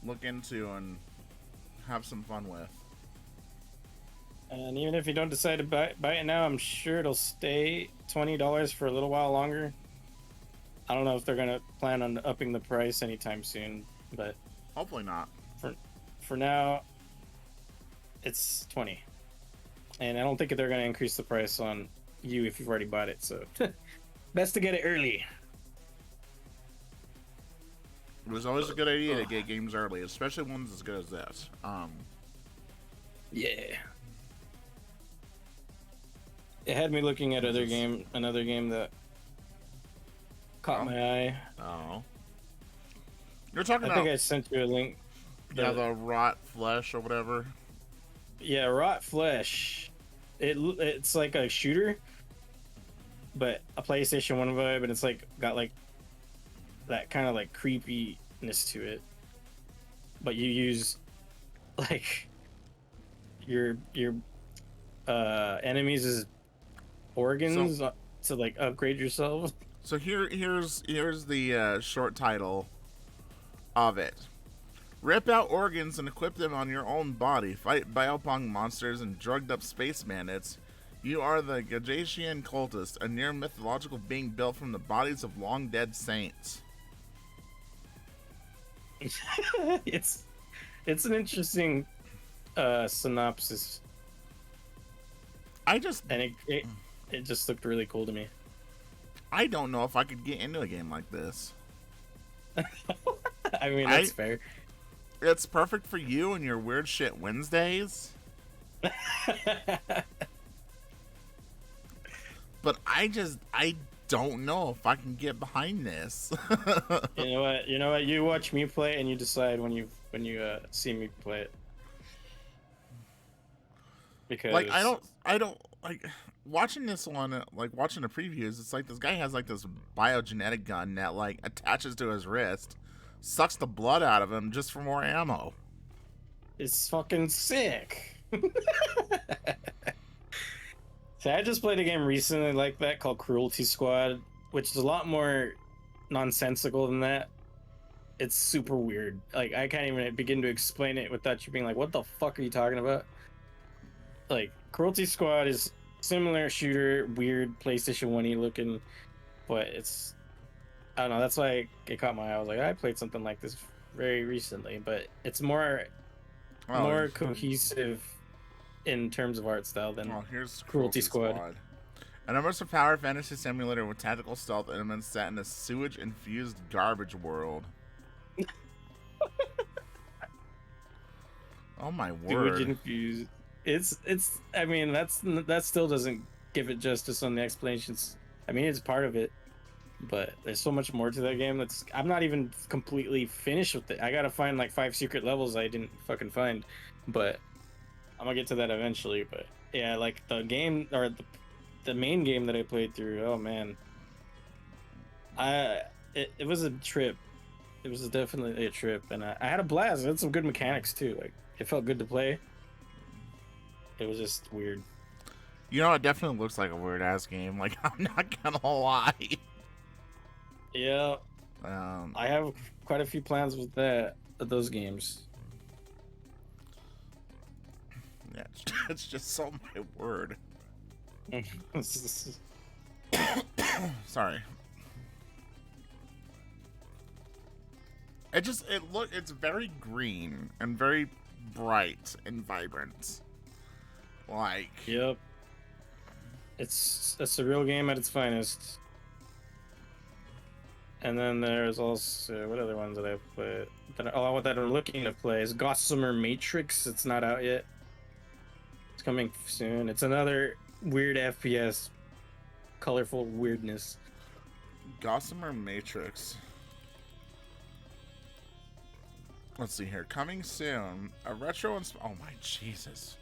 look into and have some fun with. And even if you don't decide to buy it now, I'm sure it'll stay $20 for a little while longer. I don't know if they're gonna plan on upping the price anytime soon, but hopefully not. For now, it's 20, and I don't think they're gonna increase the price on you if you've already bought it. So, best to get it early. It was always a good idea to get games early, especially ones as good as this. Yeah. It had me looking at another game that caught my eye. Oh. You're talking about... I think I sent you a link. Yeah, the Rot Flesh or whatever. Yeah, Rot Flesh. It's like a shooter, but a PlayStation 1 vibe, and it's like got like that kind of like creepiness to it. But you use like your enemies as organs to like upgrade yourself. So here's the short title of it. Rip out organs and equip them on your own body. Fight biopong monsters and drugged up space bandits. You are the Gajatian cultist, a near mythological being built from the bodies of long dead saints. It's an interesting synopsis. And it just looked really cool to me. I don't know if I could get into a game like this. I mean, that's fair. It's perfect for you and your weird shit Wednesdays. But I don't know if I can get behind this. You know what? You watch me play and you decide when you see me play it. Because like I don't like watching this one, like watching the previews. It's like this guy has like this biogenetic gun that like attaches to his wrist, sucks the blood out of him just for more ammo. It's fucking sick. So I just played a game recently like that called Cruelty Squad, which is a lot more nonsensical than that. it's super weird. Like I can't even begin to explain it without you being like, "What the fuck are you talking about?" Like Cruelty Squad is similar shooter, weird PlayStation 1-y looking, but it's I don't know. That's why it caught my eye. I was like, I played something like this very recently, but it's Oh, more cohesive in terms of art style than oh, here's Cruelty Cruelty Squad. Squad. An immersive power fantasy simulator with tactical stealth elements set in a sewage-infused garbage world. Oh my Sewage word. infused. It's. I mean, that still doesn't give it justice on the explanations. I mean, it's part of it, but there's so much more to that game. That's I'm not even completely finished with it. I gotta find like 5 secret levels I didn't fucking find, but I'm gonna get to that eventually. But yeah, like the game or the main game that I played through. Oh man, I it was a trip. It was definitely a trip, and I had a blast. It had some good mechanics too. Like it felt good to play. It was just weird. You know, it definitely looks like a weird ass game. Like, I'm not gonna lie. Yeah, Um, I have quite a few plans with those games. yeah, it's just so my word. Sorry. It's very green and very bright and vibrant. Like, Yep, it's a surreal game at its finest. And then there's also what other ones that I played? That I'm looking to play is Gossamer Matrix. It's not out yet. It's coming soon. It's another weird FPS, colorful weirdness. Gossamer Matrix. Let's see here. Coming soon. A retro oh my Jesus.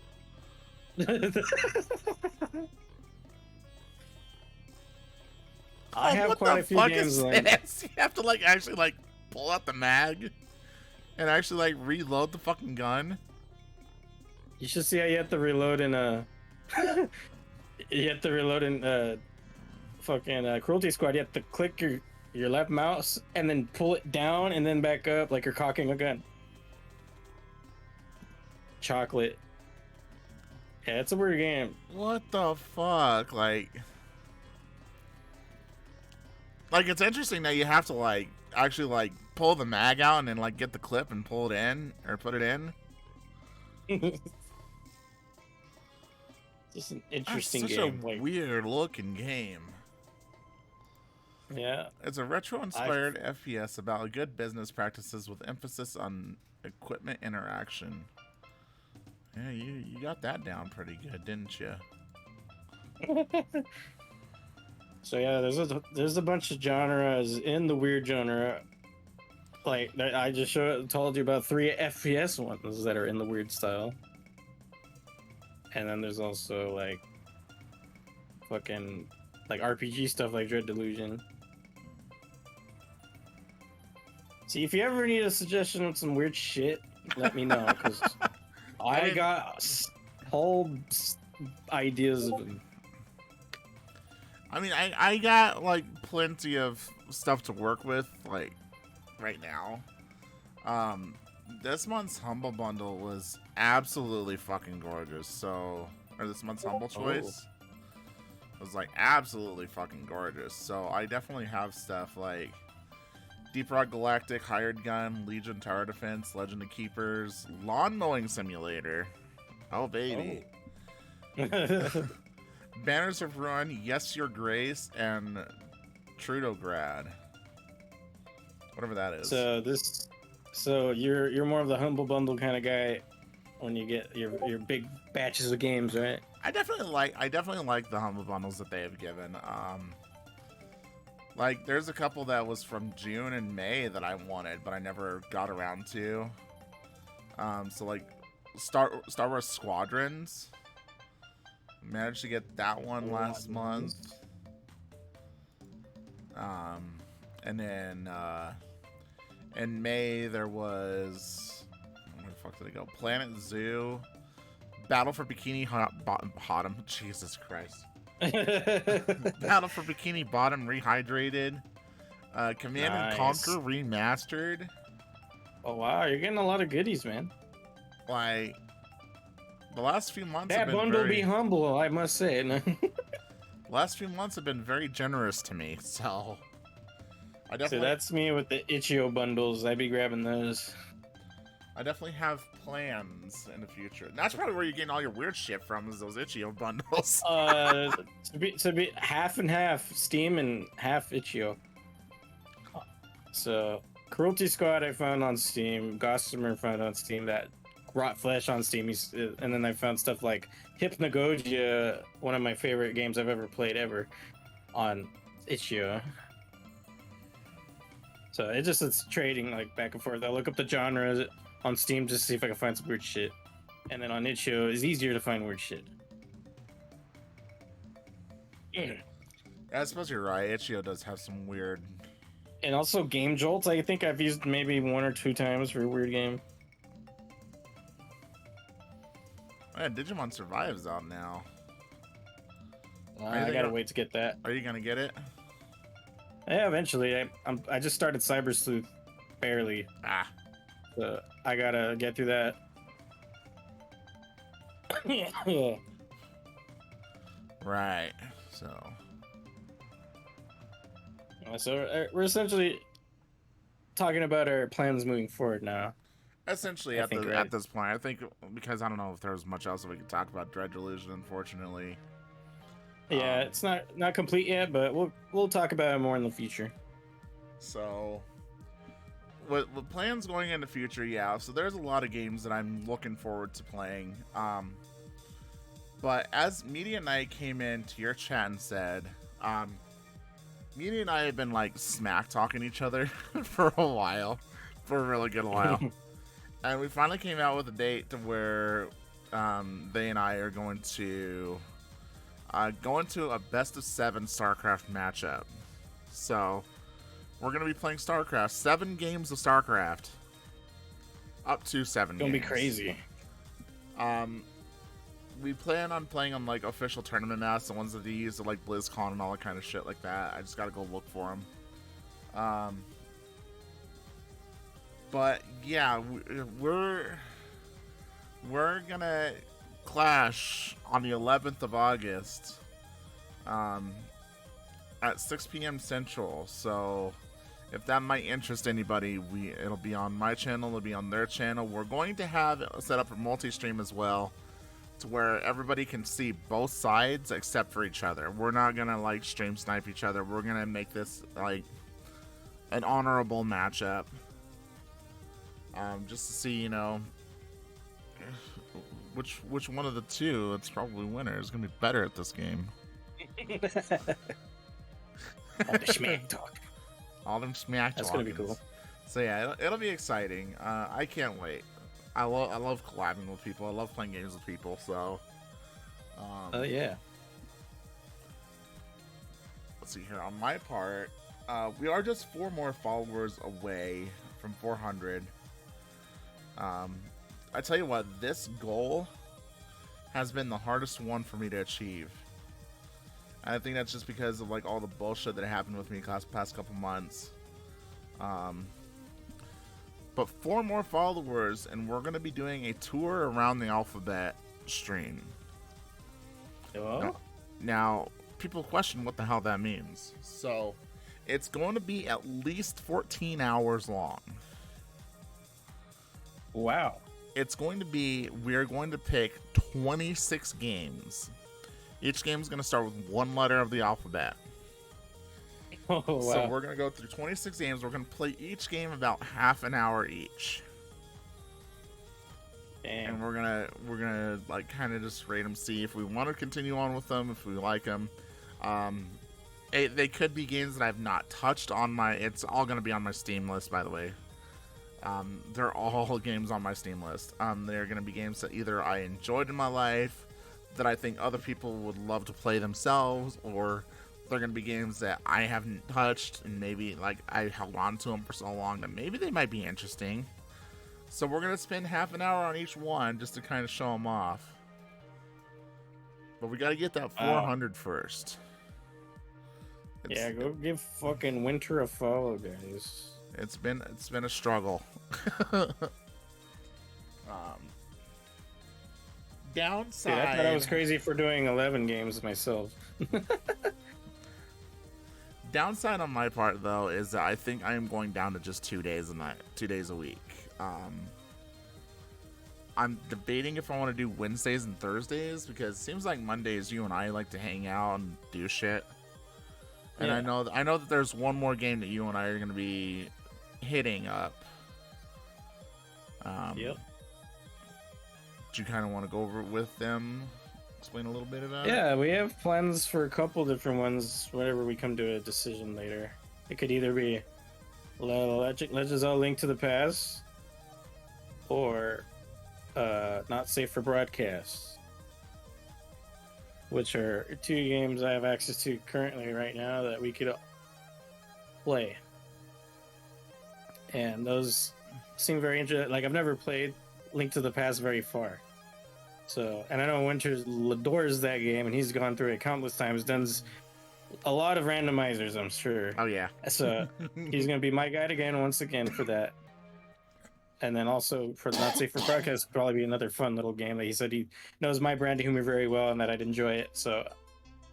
I have What quite the a few fuck games is like this? You have to like actually like pull out the mag and actually like reload the fucking gun. you should see how you have to reload in you have to reload in fucking Cruelty Squad. You have to click your left mouse and then pull it down and then back up like you're cocking a gun. Chocolate. Yeah, it's a weird game. What the fuck? Like it's interesting that you have to like actually like pull the mag out and then like get the clip and pull it in or put it in. Just an That's interesting such game. a Like, weird looking game. yeah, It's a retro-inspired FPS about good business practices with emphasis on equipment interaction. Yeah, you got that down pretty good, didn't you? so yeah, there's a bunch of genres in the weird genre. Like I just told you about 3 FPS ones that are in the weird style, and then there's also like fucking like RPG stuff like Dread Delusion. See, if you ever need a suggestion of some weird shit, let me know because I got whole ideas of them. I mean, I got like plenty of stuff to work with, like right now. This month's Humble Bundle was absolutely fucking gorgeous. So, or this month's Humble Choice was like absolutely fucking gorgeous. So I definitely have stuff like Deep Rock Galactic, Hired Gun, Legion Tower Defense, Legend of Keepers, Lawn Mowing Simulator. Oh baby. Oh. Banners of Ruin, Yes Your Grace, and Trudograd. Whatever that is. So you're more of the humble bundle kind of guy when you get your big batches of games, right? I definitely like the humble bundles that they have given. Like there's a couple that was from June and May that I wanted, but I never got around to. So like Star Wars Squadrons. Managed to get that one last month. And then in May there was where the fuck did it go? Planet Zoo, Battle for Bikini Bottom. Jesus Christ. Battle for Bikini Bottom Rehydrated, Command and Nice. Conquer Remastered, Oh wow, you're getting a lot of goodies, man. Like the last few months have That been bundle be very humble, I must say. last few months have been very generous to me. So I So definitely that's me with the Itch.io bundles. I'd be grabbing those. I definitely have plans in the future. That's probably where you're getting all your weird shit from, is those Itch.io bundles. To be half and half Steam and half Itch.io. So Cruelty Squad I found on Steam, Gossamer found on Steam, that Rot Flesh on Steam, and then I found stuff like Hypnagogia, one of my favorite games I've ever played ever, on Itch.io. So it's trading like back and forth. I look up the genres on Steam just to see if I can find some weird shit, and then on Itch.io it's easier to find weird shit. Yeah, I suppose you're right. Itch.io does have some weird. And also Game Jolts, I think I've used maybe 1 or 2 times for a weird game. Oh, yeah, Digimon Survive's out now. I gotta wait to get that. Are you gonna get it? Yeah, eventually. I just started Cyber Sleuth, barely. Ah, So I gotta get through that. Yeah. right. So So we're essentially talking about our plans moving forward now. essentially, I think, at right? this point, I think, because I don't know if there's much else that we could talk about Dread Delusion, unfortunately. Yeah, it's not complete yet, but we'll talk about it more in the future. So, with plans going in the future, yeah. So there's a lot of games that I'm looking forward to playing. But as Media Knight came into your chat and said, Media and I have been like smack talking each other for a while, for a really good while, and we finally came out with a date to where they and I are going to go into a best of 7 StarCraft matchup. So we're going to be playing StarCraft, 7 games of StarCraft, up to 7 It's gonna be games. crazy. We plan on playing on like official tournament maps, the ones that they use at like BlizzCon and all that kind of shit like that. I just gotta go look for them. But yeah, we're gonna clash on the 11th of August, at 6 p.m. Central. So if that might interest anybody, it'll be on my channel, it'll be on their channel. We're going to have it set up for multi-stream as well, to where everybody can see both sides except for each other. We're not gonna like stream snipe each other. We're gonna make this like an honorable matchup, just to see, you know, which one of the two it's probably winner is gonna be better at this game. All the smack talk. All them smack That's gonna be talkings. cool. So yeah, it'll be exciting. I can't wait. I love collabing with people. I love playing games with people. So, Yeah. let's see here. On my part, we are just 4 more followers away from 400. I tell you what, this goal has been the hardest one for me to achieve. And I think that's just because of like all the bullshit that happened with me the past couple months. But 4 more followers, and we're going to be doing a tour around the alphabet stream. Oh. Now, people question what the hell that means. So, it's going to be at least 14 hours long. Wow. We're going to pick 26 games. Each game is going to start with 1 letter of the alphabet. Oh wow. So we're going to go through 26 games. We're going to play each game about half an hour each. Damn. And we're gonna like kind of just rate them, see if we want to continue on with them, if we like them. They could be games that I've not touched on my. It's all gonna be on my Steam list, by the way. They're all games on my Steam list. They're gonna be games that either I enjoyed in my life, that I think other people would love to play themselves, or they're gonna be games that I haven't touched and maybe like I held on to them for so long that maybe they might be interesting. So we're gonna spend half an hour on each one just to kind of show them off. But we gotta get that 400 first. Yeah, go give fucking Winter a follow, guys. It's been a struggle. um, Dude, I thought I was downside. crazy for doing 11 games myself. Downside on my part though is that I think I am going down to just 2 days a night, 2 days a week. I'm debating if I want to do Wednesdays and Thursdays because it seems like Mondays you and I like to hang out and do shit. And Yeah. I know that there's one more game that you and I are going to be hitting up. Yep. Do you kind of want to go over it with them? Explain a little bit about it? Yeah, we have plans for a couple different ones whenever we come to a decision later. It could either be Legends All Link to the Past or Not Safe for Broadcast, which are two games I have access to currently right now that we could play. And those seem very interesting. Like, I've never played Link to the Past very far. So, and I know Winter adores that game, and he's gone through it countless times, done a lot of randomizers, I'm sure. Oh yeah. So he's gonna be my guide again, once again, for that. And then also for Not Safe for Broadcast, probably be another fun little game that he said he knows my brand of humor very well and that I'd enjoy it. So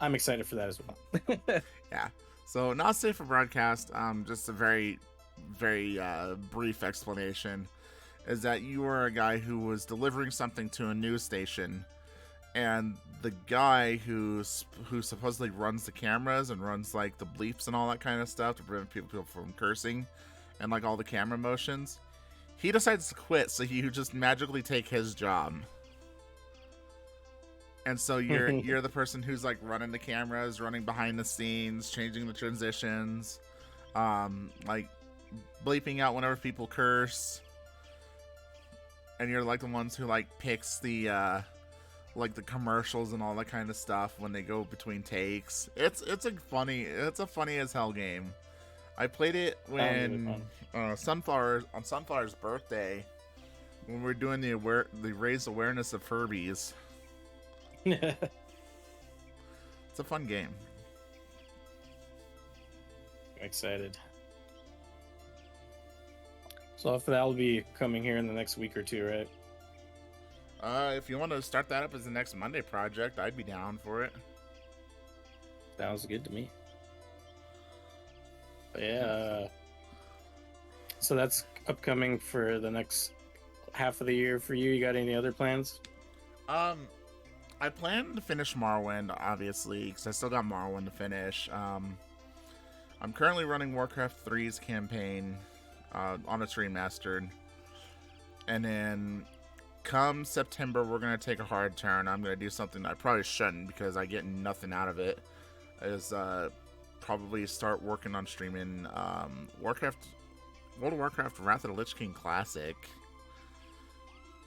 I'm excited for that as well. Yeah. So not safe for broadcast. Just a very, very brief explanation is that you are a guy who was delivering something to a news station, and the guy who supposedly runs the cameras and runs like the bleeps and all that kind of stuff to prevent people from cursing, and like all the camera motions, he decides to quit so you just magically take his job. And so you're the person who's like running the cameras, running behind the scenes, changing the transitions, like bleeping out whenever people curse. And you're like the ones who like picks the like the commercials and all that kind of stuff when they go between takes. It's a funny as hell game. I played it when Sunflower's birthday, when we were doing the raise awareness of Furbies. It's a fun game. I'm excited. So if that'll be coming here in the next week or two, right? If you want to start that up as the next Monday project, I'd be down for it. Sounds good to me. But yeah. So that's upcoming for the next half of the year for you. You got any other plans? I plan to finish Morrowind, obviously, because I still got Morrowind to finish. I'm currently running Warcraft 3's campaign on its remastered. And then come September, we're going to take a hard turn. I'm going to do something that I probably shouldn't because I get nothing out of it. Is probably start working on streaming World of Warcraft Wrath of the Lich King Classic.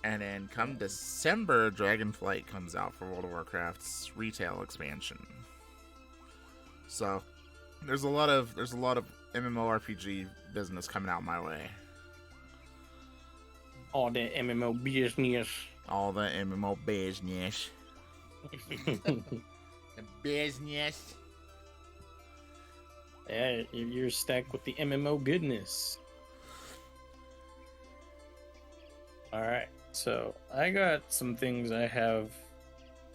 And then come December, Dragonflight comes out for World of Warcraft's retail expansion. So there's a lot of MMORPG business coming out my way. All the MMO business. All the MMO business. The business. Yeah, you're stacked with the MMO goodness. All right. So I got some things I have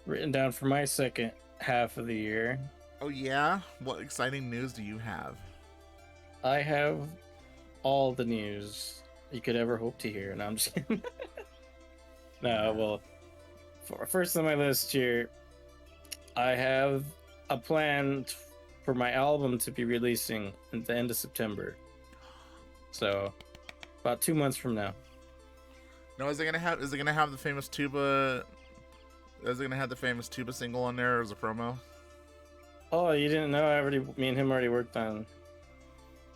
written down for my second half of the year. Oh yeah? What exciting news do you have? I have all the news you could ever hope to hear. No, I'm just kidding. No, well, first on my list here, I have a plan for my album to be releasing at the end of September. So, about 2 months from now. No, is it gonna have the famous tuba? Is it gonna have the famous tuba single on there as a promo? Oh, you didn't know? Me and him already worked on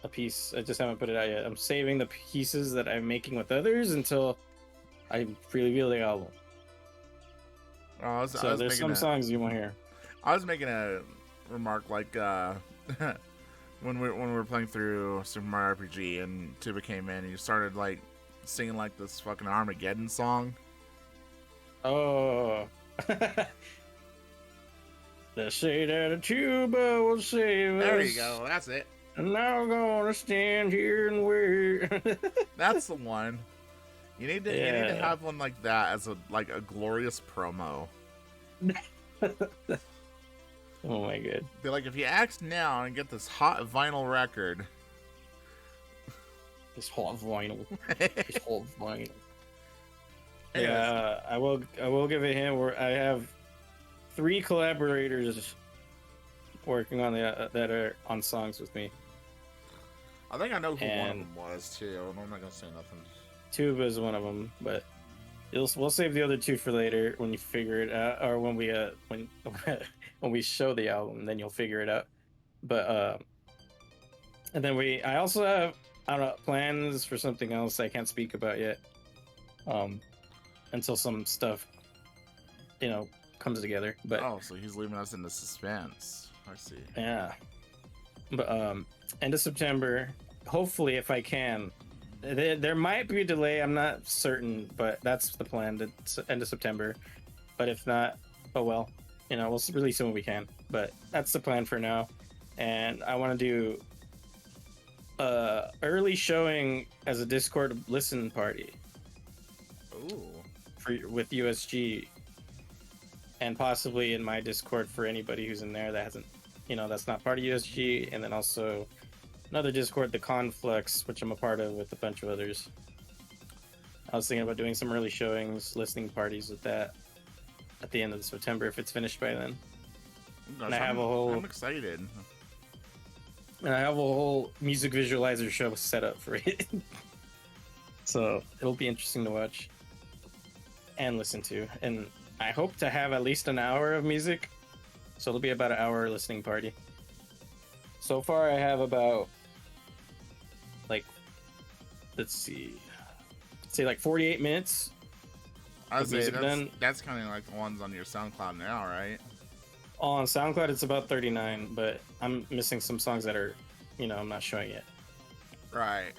a piece. I just haven't put it out yet. I'm saving the pieces that I'm making with others until I reveal the album. Oh, So there's some songs you won't hear. I was making a remark like when we were playing through Super Mario RPG and Tuba came in and you started like singing like this fucking Armageddon song. Oh. They say that a tuba will save us. There you go. That's it. I'm now gonna stand here and wait. That's the one. You need to Yeah. have one like that as a glorious promo. Oh my god. Be like, if you act now and get this hot vinyl record. This hot vinyl. This hot vinyl. Anyways, Yeah, I will give it him. Where I have 3 collaborators working on the that are on songs with me. I think I know who one of And them was too. I'm not gonna say nothing. Tuba is one of them, but we'll save the other 2 for later when you figure it out, or when we when when we show the album, then you'll figure it out. But and then I also have, I don't know, plans for something else I can't speak about yet. Until some stuff, comes together. But Oh, so he's leaving us in the suspense. I see. yeah, but end of September, hopefully, if I can. There might be a delay. I'm not certain, but that's the plan. End of September. But if not, oh well. We'll release it when we can. But that's the plan for now. And I want to do early showing as a Discord listen party Ooh. with USG, and possibly in my Discord for anybody who's in there that hasn't, that's not part of USG, and then also another Discord, the Conflux, which I'm a part of with a bunch of others. I was thinking about doing some early showings, listening parties with that at the end of September if it's finished by then. Gosh, And I'm excited. And I have a whole music visualizer show set up for it. So it'll be interesting to watch and listen to. And I hope to have at least an hour of music. So it'll be about an hour listening party. So far I have about, like, let's see, say like 48 minutes. I was say done. that's kind of like the ones on your SoundCloud now, right? On SoundCloud it's about 39, but I'm missing some songs that are, I'm not showing yet. Right.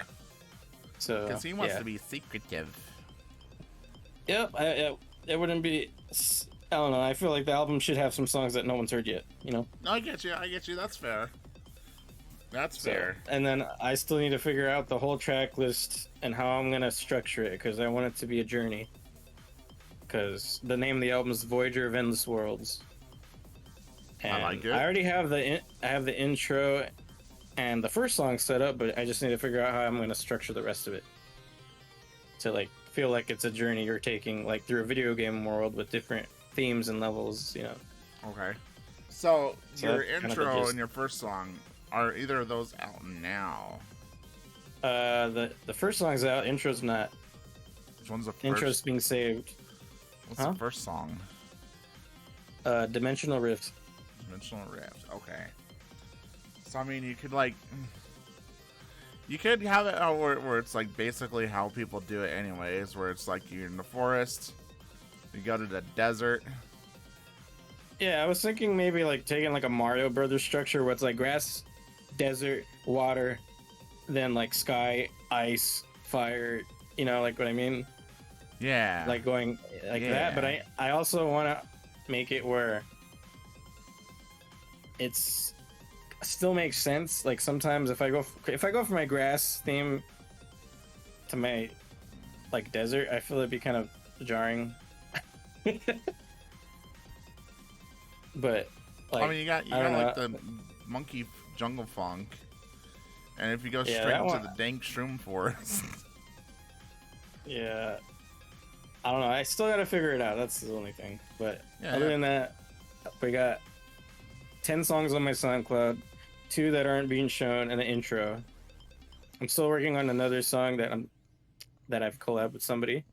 So Because he wants to be secretive. Yep, it wouldn't be. I don't know. I feel like the album should have some songs that no one's heard yet. No, I get you. That's fair. That's fair. And then I still need to figure out the whole track list and how I'm gonna structure it, because I want it to be a journey. Because the name of the album is Voyager of Endless Worlds. And I like it. I already have the intro and the first song set up, but I just need to figure out how I'm gonna structure the rest of it to like feel like it's a journey you're taking, like through a video game world with different themes and levels. Okay. So your that's kind of the intro gist. and your first song, are either of those out now? The first song's out. Intro's not. Which one's the first? Intro's being saved. What's the first song? Dimensional Rift. Dimensional Rift. Okay. So I mean, you could have it where it's like basically how people do it anyways, where it's like you're in the forest, you go to the desert. Yeah, I was thinking maybe like taking like a Mario Brothers structure where it's like grass, desert, water, then like sky, ice, fire. Like what I mean? Yeah. Like going like that. But I also want to make it where it's still makes sense. Like sometimes if I go for my grass theme to my like desert, I feel it'd be kind of jarring. But like, I mean, you got like the monkey jungle funk, and if you go straight into the dank shroom forest. Yeah, I don't know. I still gotta figure it out. That's the only thing. But other than that, we got 10 songs on my SoundCloud, 2 that aren't being shown, and an intro. I'm still working on another song that I've collabed with somebody.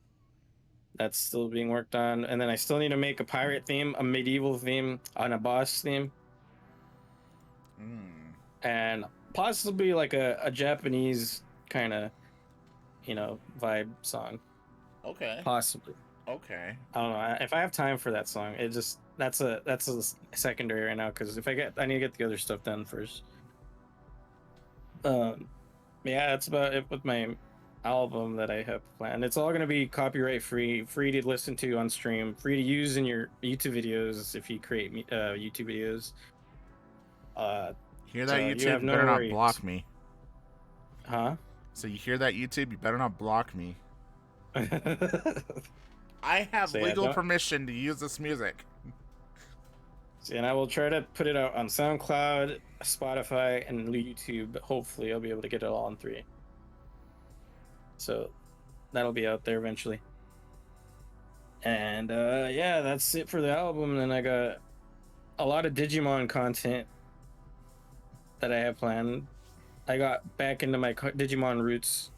That's still being worked on, and then I still need to make a pirate theme, a medieval theme, and a boss theme, and possibly like a Japanese kind of, vibe song. Okay. Possibly. Okay. I don't know if I have time for that song. It just that's a secondary right now, because I need to get the other stuff done first. Yeah, that's about it with my album that I have planned. It's all going to be copyright free to listen to on stream, free to use in your YouTube videos if you create YouTube videos. Hear that, So you YouTube? have You no better not worries. block me. Huh? So you hear that, YouTube? You better not block me. I have So yeah, legal don't. permission to use this music. And I will try to put it out on SoundCloud, Spotify, and YouTube. Hopefully, I'll be able to get it all on 3. So that'll be out there eventually. And yeah, that's it for the album. And then I got a lot of Digimon content that I have planned. I got back into my Digimon roots,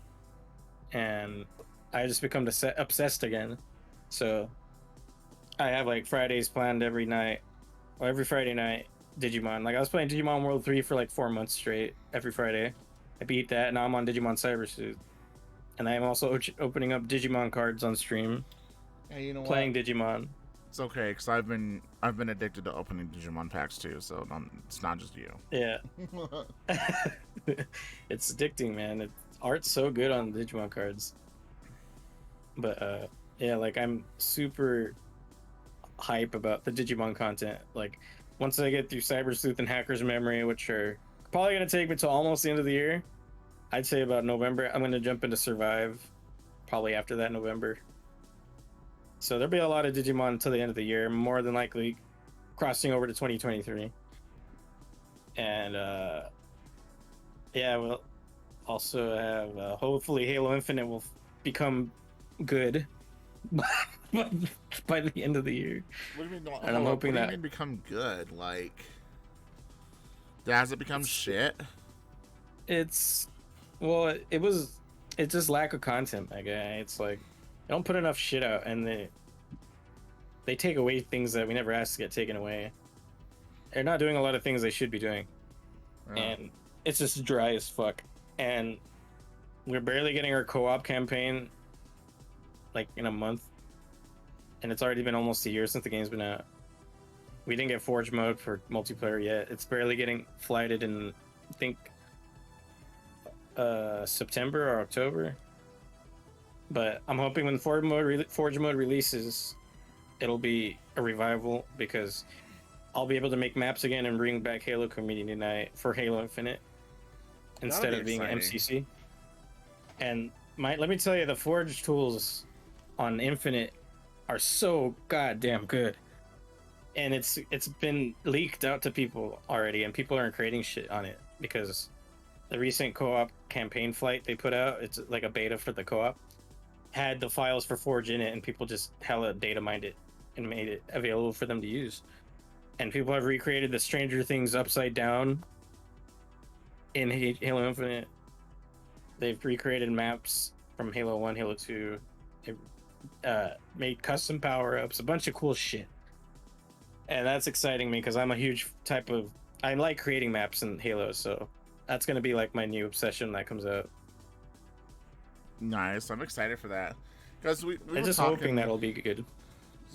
and I just become obsessed again. So I have like Fridays planned every night, or every Friday night. Digimon. Like I was playing Digimon World 3 for like 4 months straight every Friday. I beat that. Now I'm on Digimon Cyber Suit, and I am also opening up Digimon cards on stream, Hey, you know what? playing Digimon. It's okay, because I've been addicted to opening Digimon packs too, so it's not just you. Yeah. It's addicting, man. Art's so good on Digimon cards. But yeah, like I'm super hype about the Digimon content. Like once I get through Cyber Sleuth and Hacker's Memory, which are probably gonna take me till almost the end of the year, I'd say about November, I'm gonna jump into Survive probably after that November. So there'll be a lot of Digimon until the end of the year, more than likely crossing over to 2023. And yeah, we'll also have hopefully Halo Infinite will become good by the end of the year. What do you mean? And I'm Hold up. hoping What do you that mean become good? Like, has it become shit? it's it's just lack of content, my guy. It's like they don't put enough shit out, and they take away things that we never asked to get taken away. They're not doing a lot of things they should be doing, and it's just dry as fuck. And we're barely getting our co-op campaign like in a month, and it's already been almost a year since the game's been out. We didn't get Forge mode for multiplayer yet. It's barely getting flighted in, I think, September or October. But I'm hoping when Forge mode releases, it'll be a revival, because I'll be able to make maps again and bring back Halo Community Night for Halo Infinite instead of being MCC. And let me tell you, the Forge tools on Infinite are so goddamn good. And it's been leaked out to people already, and people aren't creating shit on it, because the recent co-op campaign flight they put out, it's like a beta for the co-op, had the files for Forge in it, and people just hella data mined it and made it available for them to use. And people have recreated the Stranger Things upside down in Halo Infinite. They've recreated maps from Halo 1, Halo 2. They made custom power-ups, a bunch of cool shit. And that's exciting me, because I'm a huge I like creating maps in Halo, so that's going to be like my new obsession that comes out. Nice. I'm excited for that. Because we I'm just hoping that'll be good.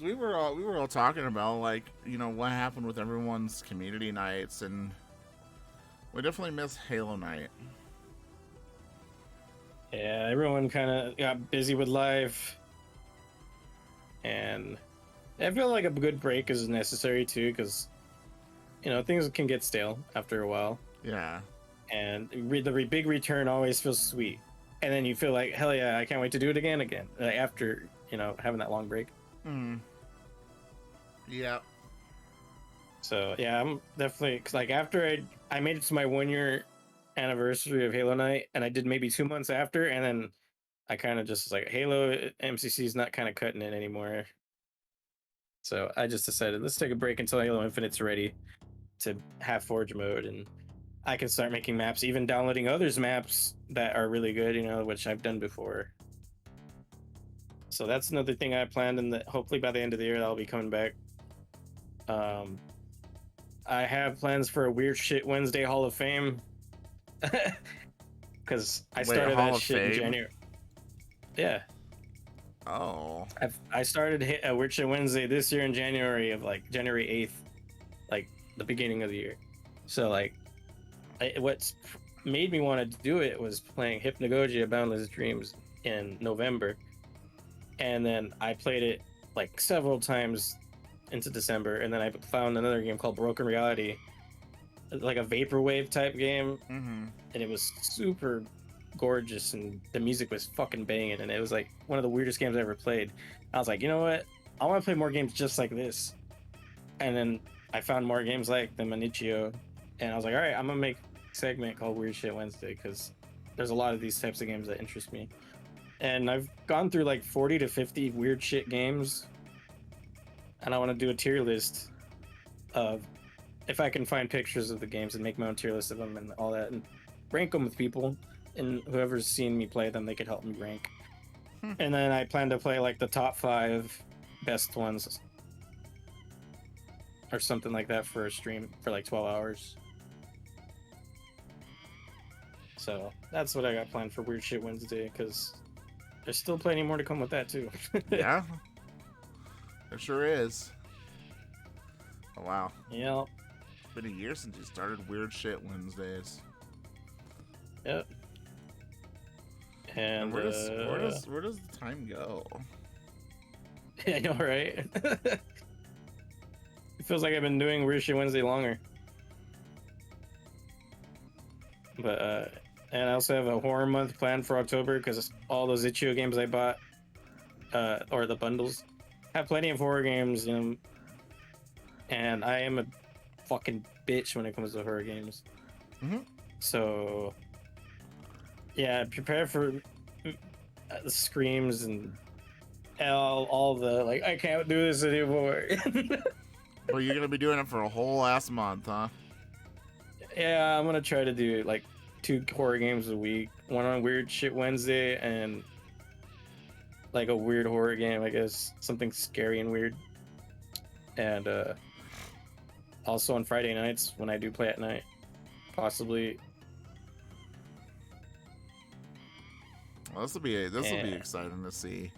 We were all talking about, like, you know, what happened with everyone's community nights, and we definitely miss Halo Night. Yeah, everyone kind of got busy with life, and I feel like a good break is necessary too, because you know things can get stale after a while. Yeah. And the big return always feels sweet, and then you feel like, hell yeah, I can't wait to do it again like, after having that long break. Yeah. So yeah, I'm definitely, cause like after I made it to my 1-year anniversary of Halo Night, and I did maybe 2 months after, and then I kind of just like, Halo MCC is not kind of cutting it anymore. So I just decided, let's take a break until Halo Infinite's ready to have Forge mode, and I can start making maps, even downloading others' maps that are really good, which I've done before. So that's another thing I planned, and hopefully by the end of the year I'll be coming back. I have plans for a Weird Shit Wednesday Hall of Fame, because I started that shit in January. Yeah. Oh. I started a Weird Shit Wednesday this year in January, of like January 8th, like the beginning of the year. So like, what's made me want to do it was playing Hypnagogia Boundless Dreams in November, and then I played it like several times into December, and then I found another game called Broken Reality like a vaporwave type game, Mm-hmm. and it was super gorgeous, and the music was fucking banging, and it was like one of the weirdest games I ever played. I was like, you know what? I want to play more games just like this. And then I found more games like the Manichio, and I was like, all right, I'm gonna make a segment called Weird Shit Wednesday because there's a lot of these types of games that interest me. And I've gone through like 40 to 50 weird shit games, and I want to do a tier list of if I can find pictures of the games and make my own tier list of them and all that, and rank them with people. And whoever's seen me play them, they could help me rank. And then I plan to play like the top 5 best ones or something like that for a stream for like 12 hours. So that's what I got planned for Weird Shit Wednesday, because there's still plenty more to come with that too. Yeah, there sure is. Oh wow. Yep. It's been a year since you started Weird Shit Wednesdays. Yep. And where does the time go? I know, right? It feels like I've been doing Weird Shit Wednesday longer. But and I also have a horror month planned for October because all those Itch.io games I bought, or the bundles, have plenty of horror games in them. And I am a fucking bitch when it comes to horror games. Mm-hmm. So, yeah, prepare for the screams and all the, like, I can't do this anymore. Well, you're gonna be doing it for a whole ass month, huh? Yeah, I'm gonna try to do like 2 horror games a week. One on Weird Shit Wednesday and like a weird horror game, I guess. Something scary and weird. And also on Friday nights when I do play at night. Possibly. Well, this will be exciting to see.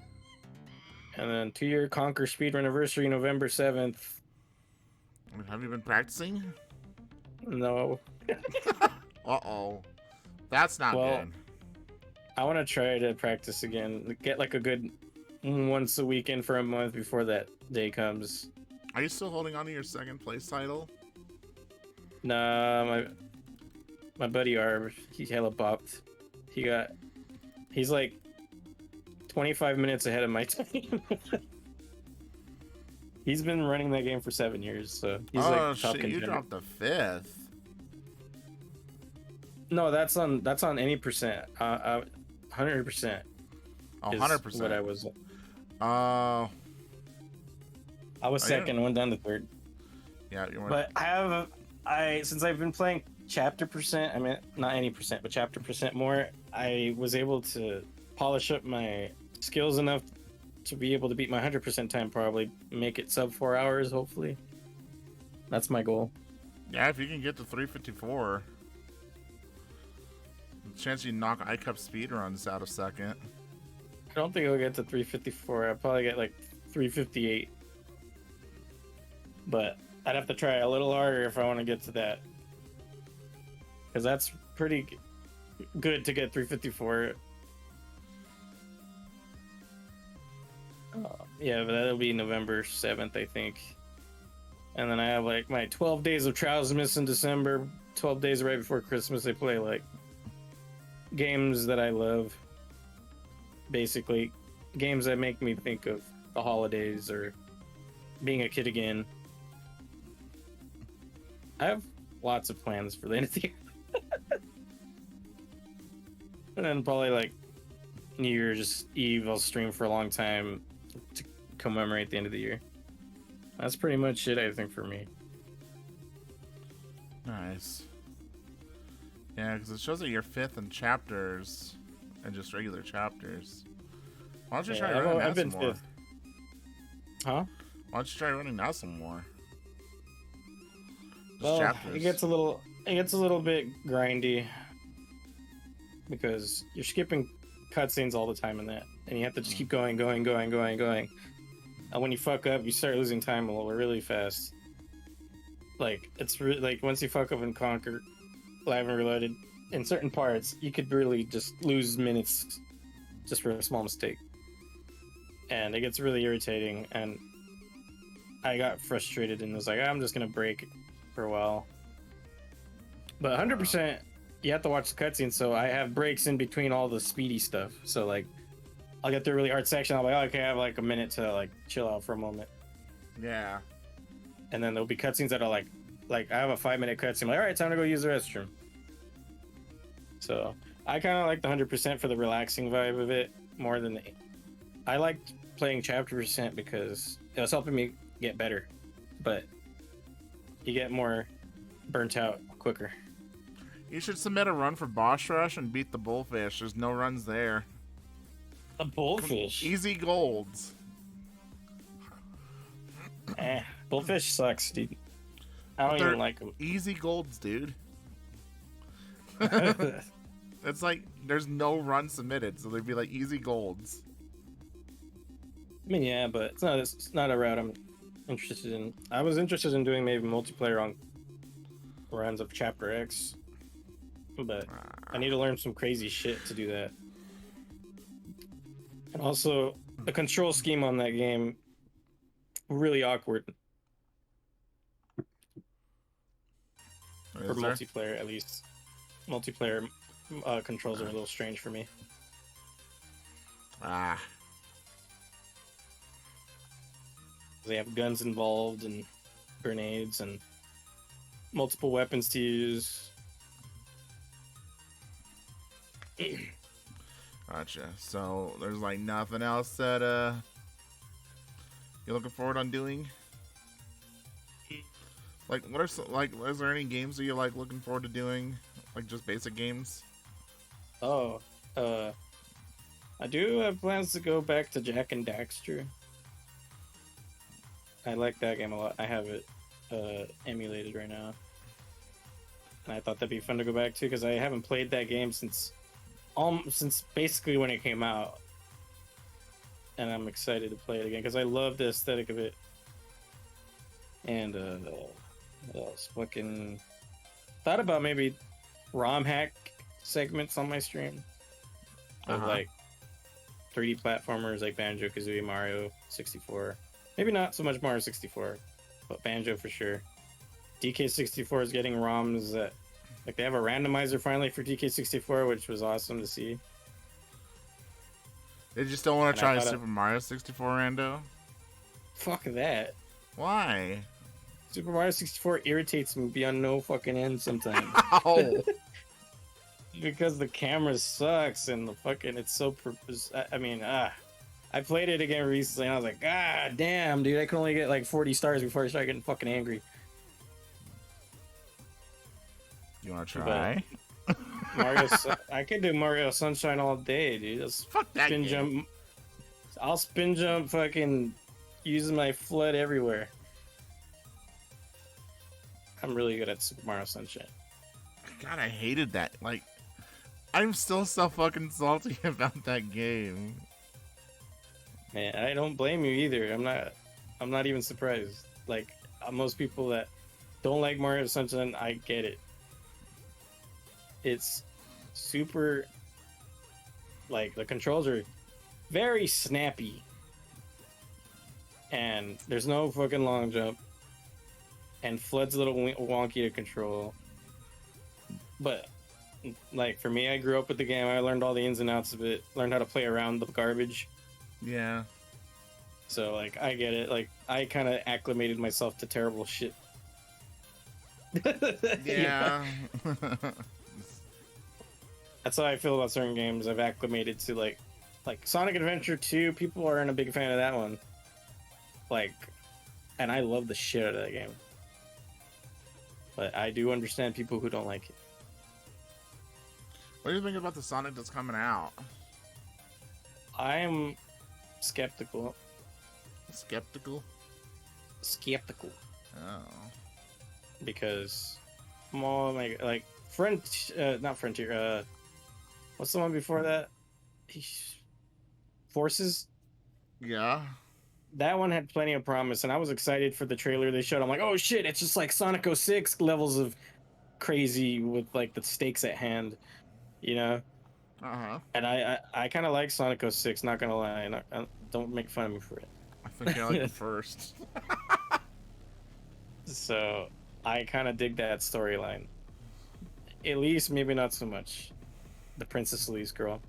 And then 2-year Conquer Speedrun Anniversary, November 7th. Have you been practicing? No. Uh-oh. That's not good. I want to try to practice again. Get like a good once a weekend for a month before that day comes. Are you still holding on to your second place title? Nah, my buddy Arb, he hella bopped. He's like 25 minutes ahead of my time. He's been running that game for 7 years, so he's like top shit, contender. you dropped the 5th. No, that's on any percent. 100%. Oh, is 100%. what I was. I was second, went down to third. Yeah, you were. But since I've been playing chapter percent, I mean not any percent, but chapter percent more, I was able to polish up my skills enough to be able to beat my 100% time, probably make it sub 4 hours, hopefully. That's my goal. Yeah, if you can get to 354, the chance you knock iCup speedruns out of second. I don't think I'll get to 354. I'll probably get like 358. But I'd have to try a little harder if I want to get to that. Because that's pretty good to get 354. Yeah, but that'll be November 7th, I think. And then I have like my 12 days of Trialsmas in December. 12 days right before Christmas. I play like games that I love. Basically, games that make me think of the holidays or being a kid again. I have lots of plans for the end of the year. And then probably like New Year's Eve, I'll stream for a long time to commemorate the end of the year. That's pretty much it, I think, for me. Nice. Yeah, because it shows that you're 5th in chapters and just regular chapters. Why don't you try running that some more? 5th. Huh? Why don't you try running that some more? Just well, chapters. it gets a little bit grindy because you're skipping cutscenes all the time in that, and you have to just keep going. And when you fuck up, you start losing time really fast. Like it's like once you fuck up in Conquer, Live and Reloaded, in certain parts, you could really just lose minutes just for a small mistake, and it gets really irritating. And I got frustrated and was like, I'm just gonna break for a while. But 100%, you have to watch the cutscenes. So I have breaks in between all the speedy stuff. So like, I'll get through a really hard section. I'll be like, okay, I have like a minute to like chill out for a moment. Yeah. And then there'll be cutscenes that are like I have a 5-minute cutscene. Like, all right, time to go use the restroom. So I kind of like the 100% for the relaxing vibe of it more than I liked playing chapter percent because it was helping me get better, but you get more burnt out quicker. You should submit a run for Boss Rush and beat the Bullfish. There's no runs there. A bullfish. Easy golds. Bullfish sucks, dude. I don't even like them. Easy golds, dude. It's like there's no run submitted, so they'd be like easy golds. I mean, yeah, but it's not a route I'm interested in. I was interested in doing maybe multiplayer on runs of Chapter X, but I need to learn some crazy shit to do that. And also, the control scheme on that game, really awkward. For multiplayer, at least. Multiplayer controls are a little strange for me. They have guns involved and grenades and multiple weapons to use. Gotcha. So there's like nothing else that you're looking forward on doing? Like is there any games that you're like looking forward to doing? Like just basic games? Oh, I do have plans to go back to Jack and Daxter. I like that game a lot. I have it emulated right now. And I thought that'd be fun to go back to because I haven't played that game since basically when it came out. And I'm excited to play it again because I love the aesthetic of it. And what else? Fucking thought about maybe ROM hack segments on my stream of like 3D platformers like Banjo-Kazooie, Mario 64. Maybe not so much Mario 64, but Banjo for sure. DK64 is getting ROMs that like they have a randomizer finally for DK64, which was awesome to see. They just don't want to try Super Mario 64 rando? Fuck that. Why? Super Mario 64 irritates me beyond no fucking end sometimes. Oh. Because the camera sucks and the fucking it's so I played it again recently and I was like, God damn, dude, I can only get like 40 stars before I start getting fucking angry. You want to try? I could do Mario Sunshine all day, dude. Fuck that game. Jump. I'll spin jump fucking using my flood everywhere. I'm really good at Super Mario Sunshine. God, I hated that. Like, I'm still so fucking salty about that game. Man, I don't blame you either. I'm not even surprised. Like, most people that don't like Mario Sunshine, I get it. It's super, like, the controls are very snappy. And there's no fucking long jump. And Flood's a little wonky to control. But, like, for me, I grew up with the game. I learned all the ins and outs of it. Learned how to play around the garbage. Yeah. So, like, I get it. Like, I kind of acclimated myself to terrible shit. Yeah. That's how I feel about certain games. I've acclimated to, like Sonic Adventure 2. People aren't a big fan of that one. Like, and I love the shit out of that game. But I do understand people who don't like it. What do you think about the Sonic that's coming out? I am skeptical. Skeptical? Skeptical. Oh. Because, not Frontier. What's the one before that? Forces? Yeah. That one had plenty of promise, and I was excited for the trailer they showed. I'm like, oh shit, it's just like Sonic 06 levels of crazy with like the stakes at hand, you know? Uh-huh. And I kind of like Sonic 06, not gonna lie. Don't make fun of me for it. I think I like the first. So I kind of dig that storyline. Elise, maybe not so much. The Princess Elise girl.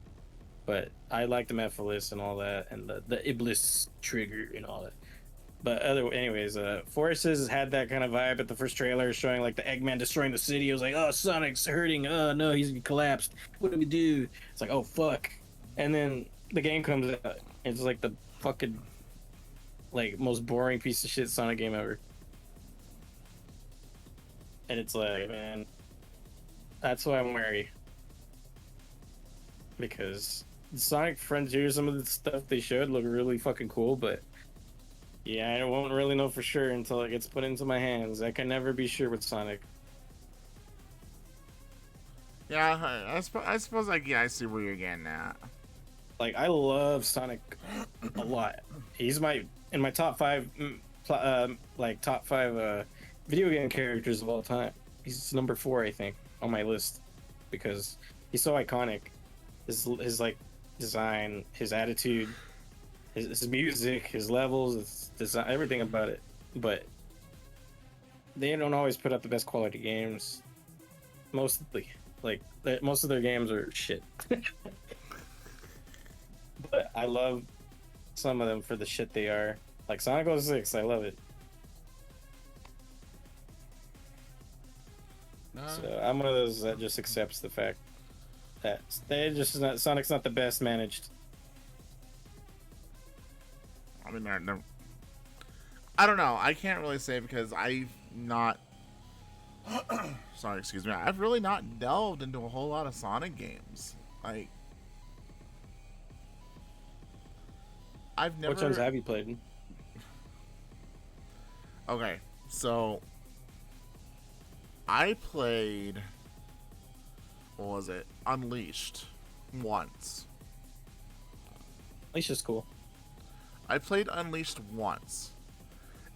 But I like the Mephiles and all that, and the Iblis trigger and all that. But anyways, Forces has had that kind of vibe at the first trailer, showing like the Eggman destroying the city. It was like, oh, Sonic's hurting. Oh no, he's collapsed. What do we do? It's like, oh fuck. And then the game comes out. It's like the fucking like most boring piece of shit Sonic game ever. And it's like, man, that's why I'm wary. Because Sonic Frontier, some of the stuff they showed looked really fucking cool, but yeah, I won't really know for sure until it gets put into my hands. I can never be sure with Sonic. Yeah, I suppose I see where you're getting at. Like, I love Sonic a lot. He's in my top five, top five video game characters of all time. He's number 4, I think, on my list because he's so iconic. His like design, his attitude, his music, his levels, his design, everything about it. But they don't always put out the best quality games. Mostly, most of their games are shit. But I love some of them for the shit they are. Like Sonic 06, I love it. So I'm one of those that just accepts the fact that Sonic's not the best managed. I mean, I don't know. I can't really say because I've not. Sorry, excuse me. I've really not delved into a whole lot of Sonic games. Like, I've never. Which ones have you played? Okay, so I played. What was it? Unleashed once. Unleashed is cool. I played Unleashed once,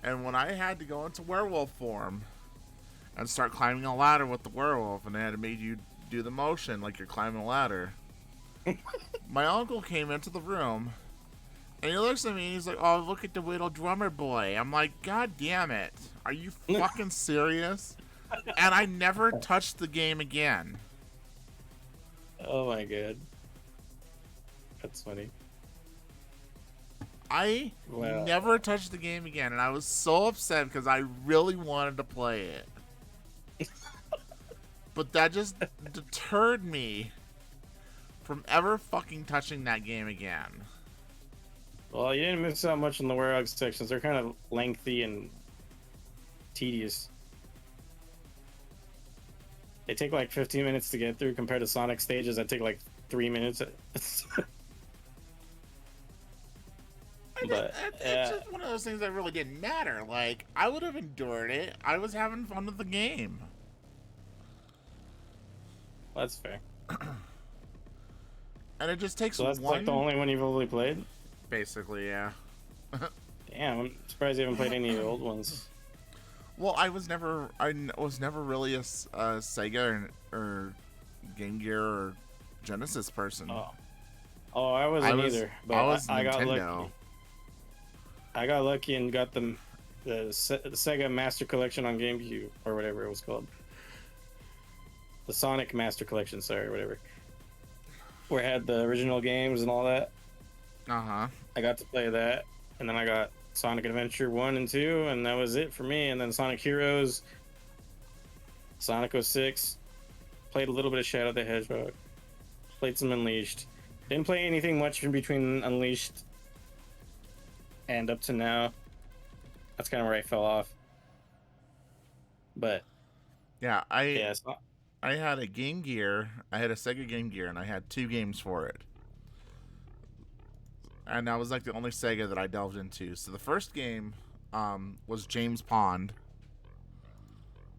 and when I had to go into werewolf form and start climbing a ladder with the werewolf, and they had made you do the motion like you're climbing a ladder, my uncle came into the room, and he looks at me and he's like, "Oh, look at the little drummer boy." I'm like, "God damn it. Are you fucking serious?" And I never touched the game again. Oh my god. That's funny. I never touched the game again, and I was so upset because I really wanted to play it. But that just deterred me from ever fucking touching that game again. Well, you didn't miss out much in the Werewolf sections. They're kind of lengthy and tedious. They take like 15 minutes to get through compared to Sonic stages that take like 3 minutes. But it's just one of those things that really didn't matter. Like, I would have endured it. I was having fun with the game. That's fair. And it just takes so that's one. like the only one you've only played? Basically, yeah. Damn, I'm surprised you haven't played any of the old ones. Well, I was never really a Sega or Game Gear or Genesis person. Oh, I wasn't either. But I got Nintendo. lucky. I got lucky and got the Sega Master Collection on GameCube or whatever it was called. The Sonic Master Collection, sorry, whatever. Where it had the original games and all that. Uh-huh. I got to play that, and then I got Sonic Adventure 1 and 2, and that was it for me. And then Sonic Heroes, Sonic 06, played a little bit of Shadow the Hedgehog, played some Unleashed. Didn't play anything much in between Unleashed and up to now. That's kind of where I fell off. But yeah, I not... had a Game Gear. I had a Sega Game Gear, and I had 2 games for it. And that was like the only Sega that I delved into. So the first game was James Pond.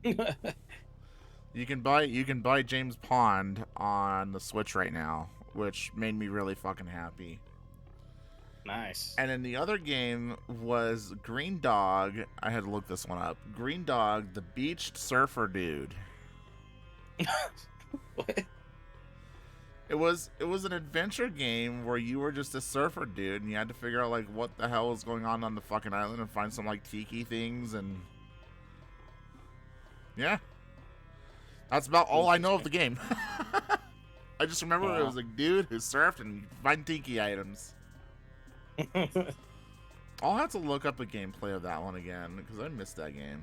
You can buy James Pond on the Switch right now, which made me really fucking happy. Nice. And then the other game was Green Dog. I had to look this one up. Green Dog, the beached surfer dude. What? It was an adventure game where you were just a surfer dude and you had to figure out like what the hell was going on the fucking island and find some like tiki things and yeah. That's about all I know of the game. I just remember it Wow. was a dude who surfed and find tiki items. I'll have to look up a gameplay of that one again because I missed that game.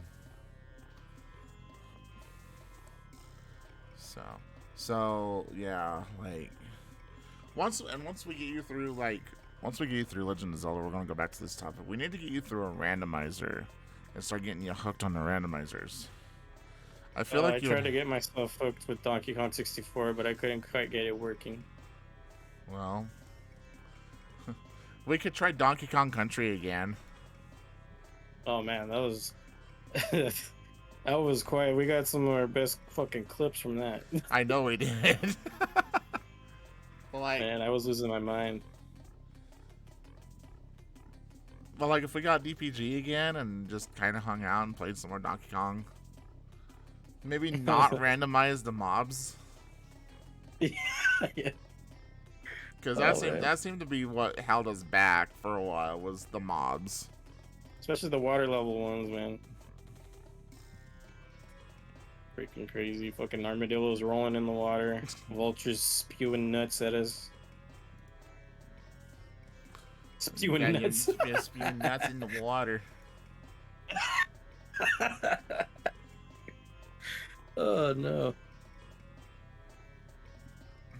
So yeah, like once we get you through Legend of Zelda, we're gonna go back to this topic. We need to get you through a randomizer and start getting you hooked on the randomizers. I feel like I you tried would, to get myself hooked with Donkey Kong 64, but I couldn't quite get it working. well, we could try Donkey Kong Country again. Oh man, that was that was quite. We got some of our best fucking clips from that. I know we did. like, Man, I was losing my mind. but like if we got DPG again and just kind of hung out and played some more Donkey Kong, maybe not randomize the mobs. Yeah. Because Oh, that seemed to be what held us back for a while was the mobs. Especially the water level ones, man. Freaking crazy. Fucking armadillos rolling in the water. Vultures spewing nuts at us. Spewing Yeah, nuts. you spew nuts in the water. Oh no.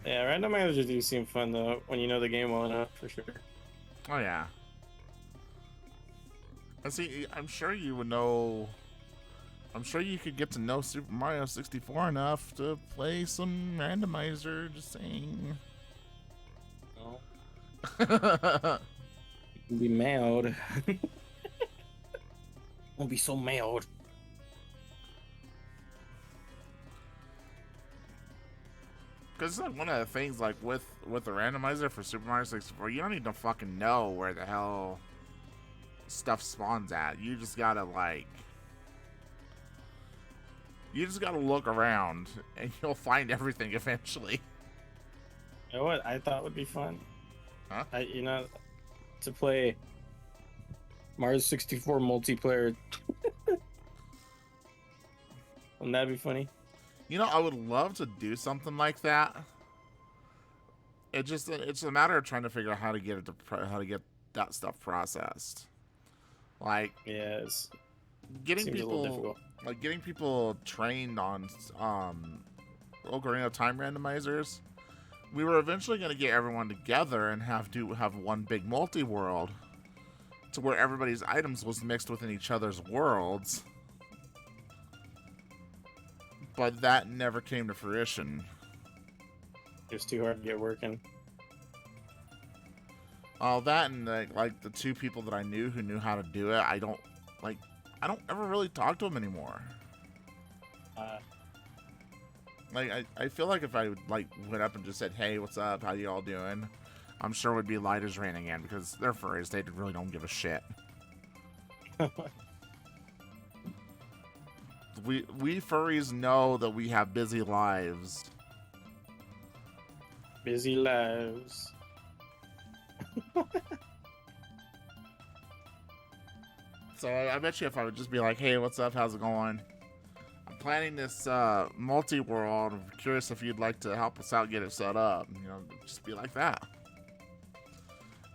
Yeah, randomizers do seem fun though when you know the game well enough, for sure. Oh yeah. I see. I'm sure you would know. I'm sure you could get to know Super Mario 64 enough to play some randomizer. Just saying. No. Be mad. Won't be so mad. Because like one of the things, like with the randomizer for Super Mario 64, you don't need to fucking know where the hell stuff spawns at. You just gotta look around, and you'll find everything eventually. You know what I thought would be fun? Huh? To play Mario 64 multiplayer. Wouldn't that be funny? You know, I would love to do something like that. It's a matter of trying to figure out how to get that stuff processed. Like Yes. getting Seems a little people difficult. getting people trained on Ocarina of Time randomizers. We were eventually going to get everyone together and have one big multi-world to where everybody's items was mixed within each other's worlds. But that never came to fruition. It was too hard to get working. All that and like the two people that I knew who knew how to do it, I don't ever really talk to them anymore. I feel like if I went up and just said, "Hey, what's up? How you all doing?" I'm sure it would be light as rain again because they're furries. They really don't give a shit. We furries know that we have busy lives. Busy lives. So I bet you if I would just be like, "Hey, what's up? How's it going? I'm planning this multi-world. I'm curious if you'd like to help us out, get it set up." You know, just be like that.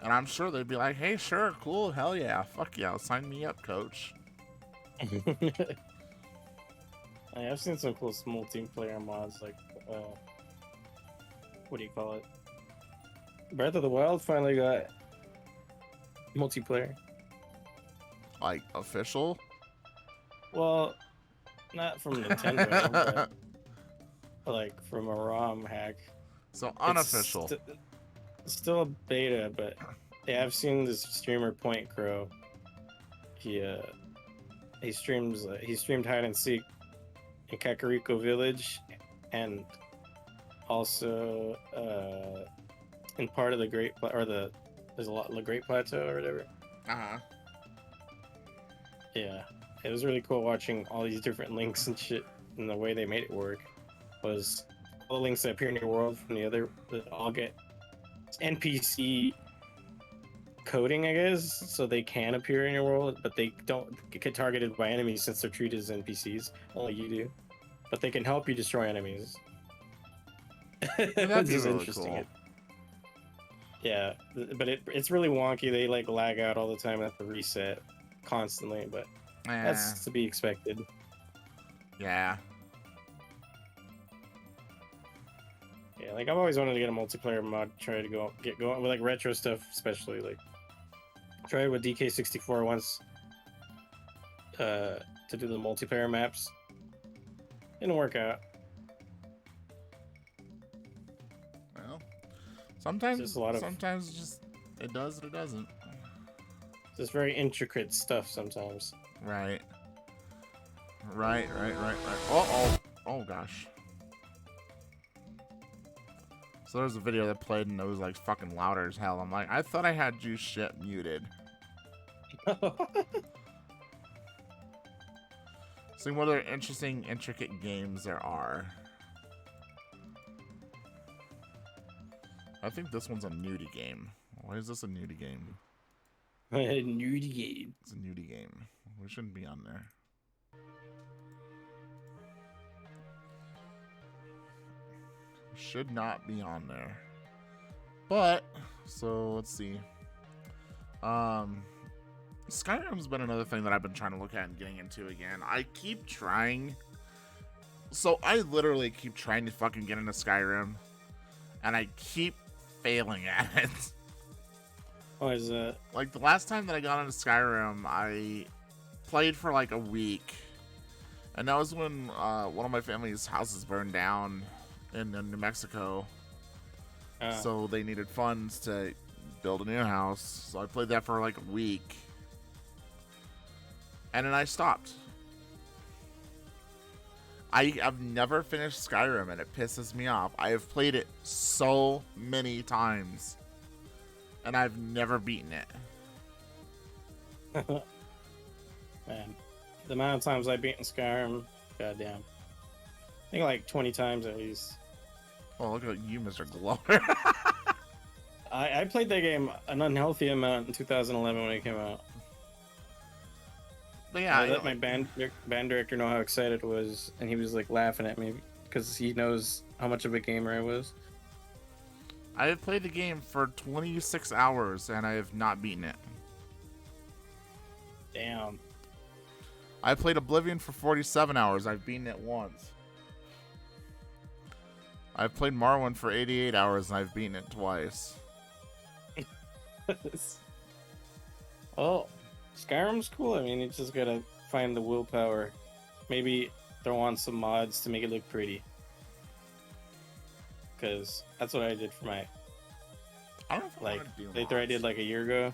And I'm sure they'd be like, "Hey, sure, cool, hell yeah, fuck yeah, sign me up, coach." I've seen some cool multiplayer mods, like what do you call it? Breath of the Wild finally got multiplayer. Like official? Well, not from Nintendo, but like from a ROM hack. So unofficial. It's still a beta, but yeah, I've seen this streamer Point Crow. He streamed hide and seek in Kakariko Village, and also in part of the there's a lot the Great Plateau or whatever. Uh-huh. Yeah, it was really cool watching all these different links and shit, and the way they made it work was all the links that appear in your world from the other that all get NPC coding, I guess, so they can appear in your world, but they don't get targeted by enemies since they're treated as NPCs. Only you do. but they can help you destroy enemies. That'd Which be is really interesting. cool. Yeah, but it's really wonky. They like lag out all the time at the reset constantly, but Eh, that's to be expected. yeah. Yeah, like I've always wanted to get a multiplayer mod, try to get going with like retro stuff, especially like tried with DK64 once to do the multiplayer maps. Didn't work out. Well, It's just a lot of sometimes just it does and it doesn't. just very intricate stuff sometimes. Right. Right. Oh, oh gosh. So there's a video that played and it was like fucking louder as hell. I'm like, I thought I had you shit muted. Seeing what other interesting, intricate games there are. I think this one's a nudie game. Why is this a nudie game? Nudie game. It's a nudie game. We shouldn't be on there. Should not be on there. But, so let's see. Skyrim's been another thing that I've been trying to look at and getting into again. I keep trying. So I literally keep trying to fucking get into Skyrim. And I keep failing at it. Why is that? Like the last time that I got into Skyrim, I played for like a week. And that was when one of my family's houses burned down in New Mexico. So they needed funds to build a new house. So I played that for like a week. And then I stopped. I have never finished Skyrim and it pisses me off. I have played it so many times. And I've never beaten it. Man, the amount of times I've beaten Skyrim, goddamn. I think like 20 times at least. Oh, look at you, Mr. Glower. I played that game an unhealthy amount in 2011 when it came out. But yeah, I let my band director know how excited I was, and he was like laughing at me because he knows how much of a gamer I was. I have played the game for 26 hours and I have not beaten it. Damn. I played Oblivion for 47 hours. I've beaten it once. I've played Morrowind for 88 hours and I've beaten it twice. Oh, Skyrim's cool. I mean, you just gotta find the willpower. Maybe throw on some mods to make it look pretty. Because that's what I did for my I don't know if I like want to do playthrough I did like a year ago.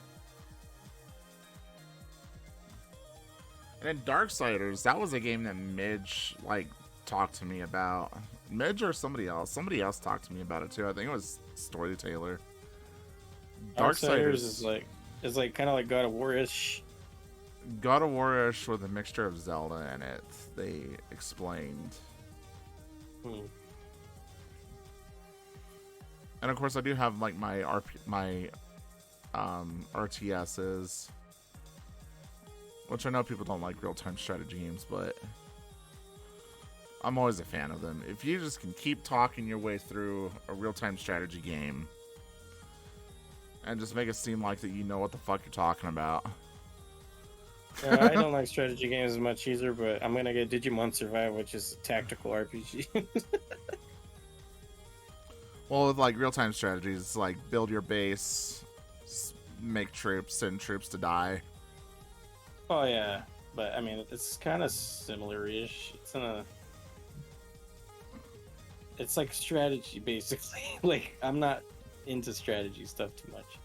And then Darksiders, that was a game that Midge like talked to me about. Midge or somebody else? Somebody else talked to me about it too. I think it was Storyteller. Darksiders is like kind of like God of War-ish. God of War-ish with a mixture of Zelda in it. They explained. And of course, I do have like my RTSs, which I know people don't like real-time strategy games, but I'm always a fan of them. If you just can keep talking your way through a real-time strategy game and just make it seem like that you know what the fuck you're talking about. I don't like strategy games as much either, but I'm gonna get Digimon Survive, which is a tactical RPG. Well, with like real-time strategies, it's like build your base, make troops, send troops to die. Oh yeah, but I mean it's kind of similar-ish. It's like strategy basically. Like I'm not into strategy stuff too much.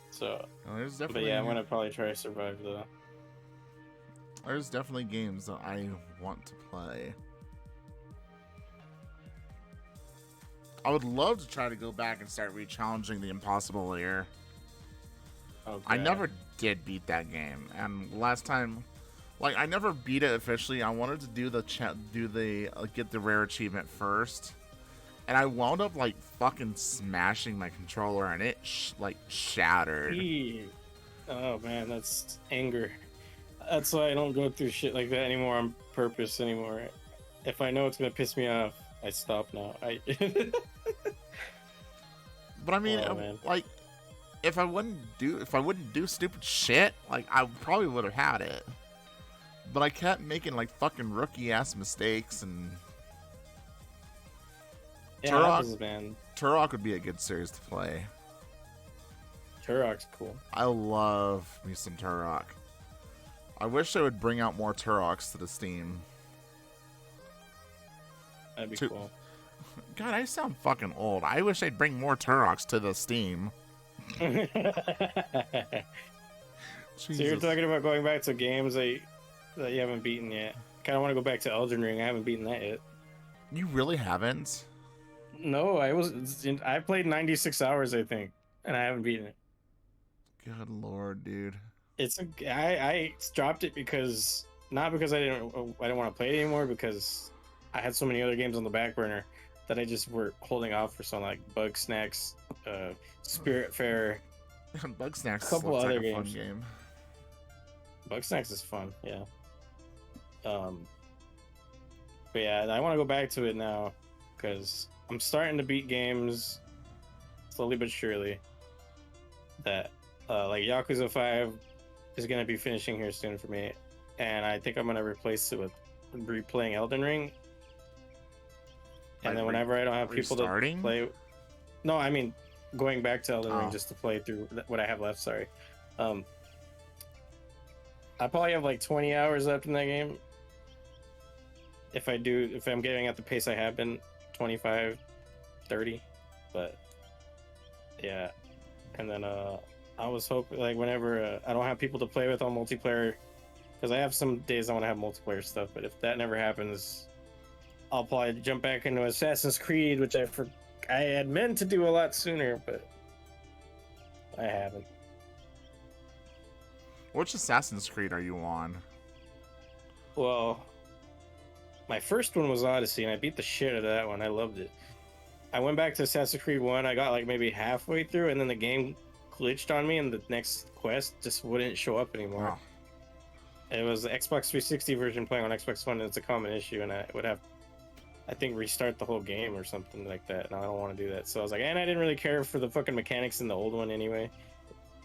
So, but yeah, I'm gonna probably try to Survive though. There's definitely games that I want to play. I would love to try to go back and start re-challenging the Impossible Lair. Okay. I never did beat that game, and last time, like I never beat it officially. I wanted to do get the rare achievement first, and I wound up like fucking smashing my controller, and it like shattered. Oh man, that's anger. That's why I don't go through shit like that anymore on purpose anymore. If I know it's gonna piss me off, I stop now. I But I mean, oh man. like, if I wouldn't do stupid shit, like I probably would have had it. But I kept making like fucking rookie ass mistakes, and Yeah, it Turok happens, man. Turok would be a good series to play. Turok's cool. I love me some Turok. I wish they would bring out more Turoks to the Steam. That'd be cool. God, I sound fucking old. I wish they'd bring more Turoks to the Steam. So you're talking about going back to games that you haven't beaten yet. Kind of want to go back to Elden Ring. I haven't beaten that yet. You really haven't? No, I played 96 hours, I think, and I haven't beaten it. Good lord, dude. I dropped it because not because I didn't want to play it anymore, because I had so many other games on the back burner that I just were holding off for some, like Bug Snacks, Spirit Fair, Bug Snacks a couple looks other like a games. fun game. Bug Snacks is fun, yeah. But yeah, I want to go back to it now because I'm starting to beat games slowly but surely. That like Yakuza 5 is gonna be finishing here soon for me, and I think I'm gonna replace it with replaying Elden Ring. And Like then whenever I don't have people to restarting? play, no, I mean going back to Elden Ring Oh. just to play through what I have left. Sorry, I probably have like 20 hours left in that game. If I'm getting at the pace I have been, 25, 30, but yeah. And then I was hoping like whenever I don't have people to play with on multiplayer, because I have some days I want to have multiplayer stuff, but if that never happens, I'll probably jump back into Assassin's Creed, which I had meant to do a lot sooner, but I haven't. Which Assassin's Creed are you on? Well, my first one was Odyssey, and I beat the shit out of that one. I loved it. I went back to Assassin's Creed 1. I got like maybe halfway through, and then the game glitched on me, and the next quest just wouldn't show up anymore. Oh. It was the Xbox 360 version playing on Xbox One, and it's a common issue, and I would have, I think, restart the whole game or something like that, and I don't want to do that. So I was like, and I didn't really care for the fucking mechanics in the old one anyway.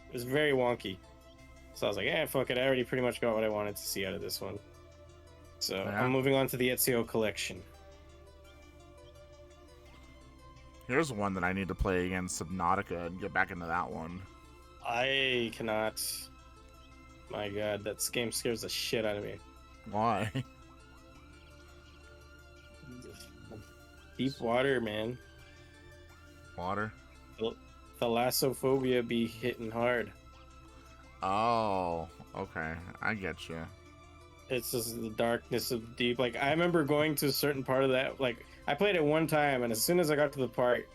It was very wonky. So I was like, fuck it. I already pretty much got what I wanted to see out of this one. So Yeah. I'm moving on to the Ezio collection. Here's one that I need to play again, Subnautica, and get back into that one. I cannot. My god, that game scares the shit out of me. Why? Deep water, man. Water? Thalassophobia be hitting hard. Oh, okay. I get you. It's just the darkness of deep. Like, I remember going to a certain part of that. Like, I played it one time, and as soon as I got to the part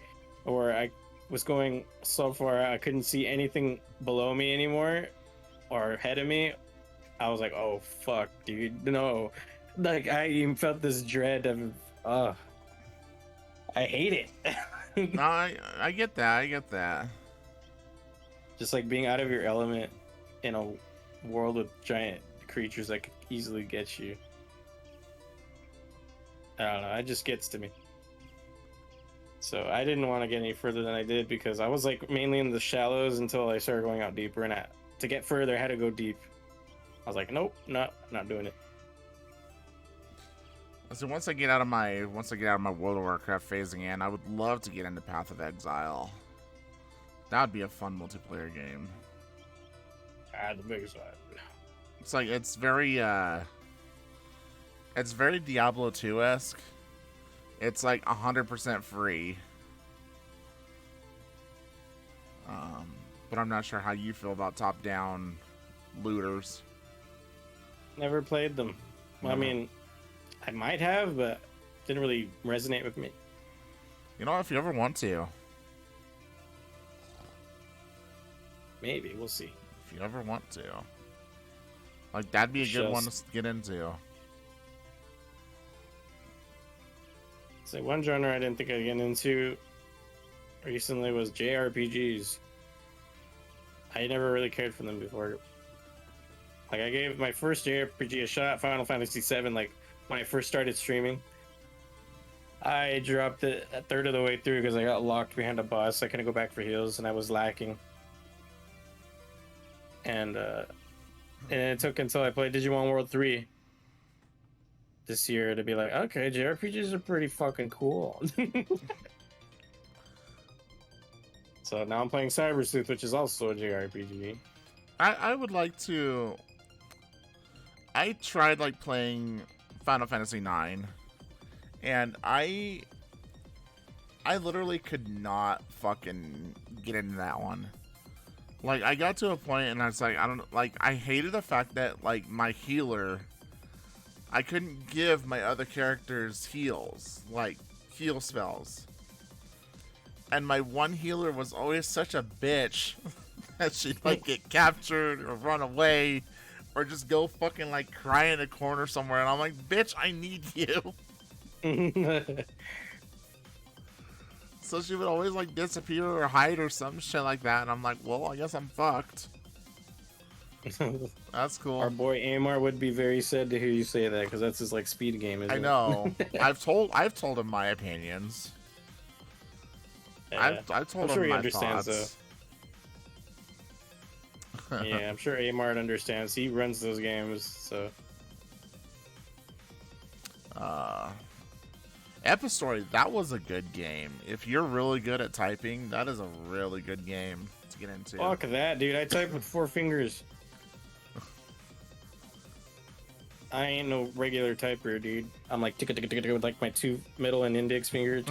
where I was going so far, I couldn't see anything below me anymore or ahead of me. I was like, oh, fuck, dude. No. Like, I even felt this dread of, I hate it. No, I get that. I get that. Just like being out of your element in a world with giant creatures that could easily get you. I don't know, it just gets to me. So I didn't want to get any further than I did because I was like mainly in the shallows until I started going out deeper, and to get further I had to go deep. I was like, nope, not doing it. So once I get out of my World of Warcraft phase again, I would love to get into Path of Exile. That would be a fun multiplayer game. The biggest one. It's like it's very Diablo 2-esque. It's like 100% free. But I'm not sure how you feel about top-down looters. Never played them. Well, I mean, I might have, but didn't really resonate with me. You know, if you ever want to. Maybe, we'll see. If you ever want to. Like, that'd be a good one to get into. So one genre I didn't think I'd get into recently was JRPGs. I never really cared for them before. Like I gave my first JRPG a shot, Final Fantasy VII. Like when I first started streaming, I dropped it a third of the way through because I got locked behind a boss. I couldn't go back for heals, and I was lacking. And it took until I played Digimon World 3 this year to be like, okay, JRPGs are pretty fucking cool. So now I'm playing Cyber Sleuth, which is also a JRPG. I would like to. I tried like playing Final Fantasy 9, and I literally could not fucking get into that one. Like I got to a point and I was like, I don't like. I hated the fact that like my healer, I couldn't give my other characters heals, like heal spells. And my one healer was always such a bitch that she'd like get captured or run away or just go fucking like cry in a corner somewhere. And I'm like, bitch, I need you. So she would always like disappear or hide or some shit like that. And I'm like, well, I guess I'm fucked. That's cool. Our boy Amar would be very sad to hear you say that because that's his like speed game. Isn't I know. I've told him my opinions. Yeah. I've told I'm sure him he my understands thoughts. Yeah, I'm sure Amar understands. He runs those games, so. Epistory, that was a good game. If you're really good at typing, that is a really good game to get into. Fuck that, dude. I type with 4 fingers. I ain't no regular typer, dude. I'm like ticka ticka ticka ticka with like my 2 middle and index fingers,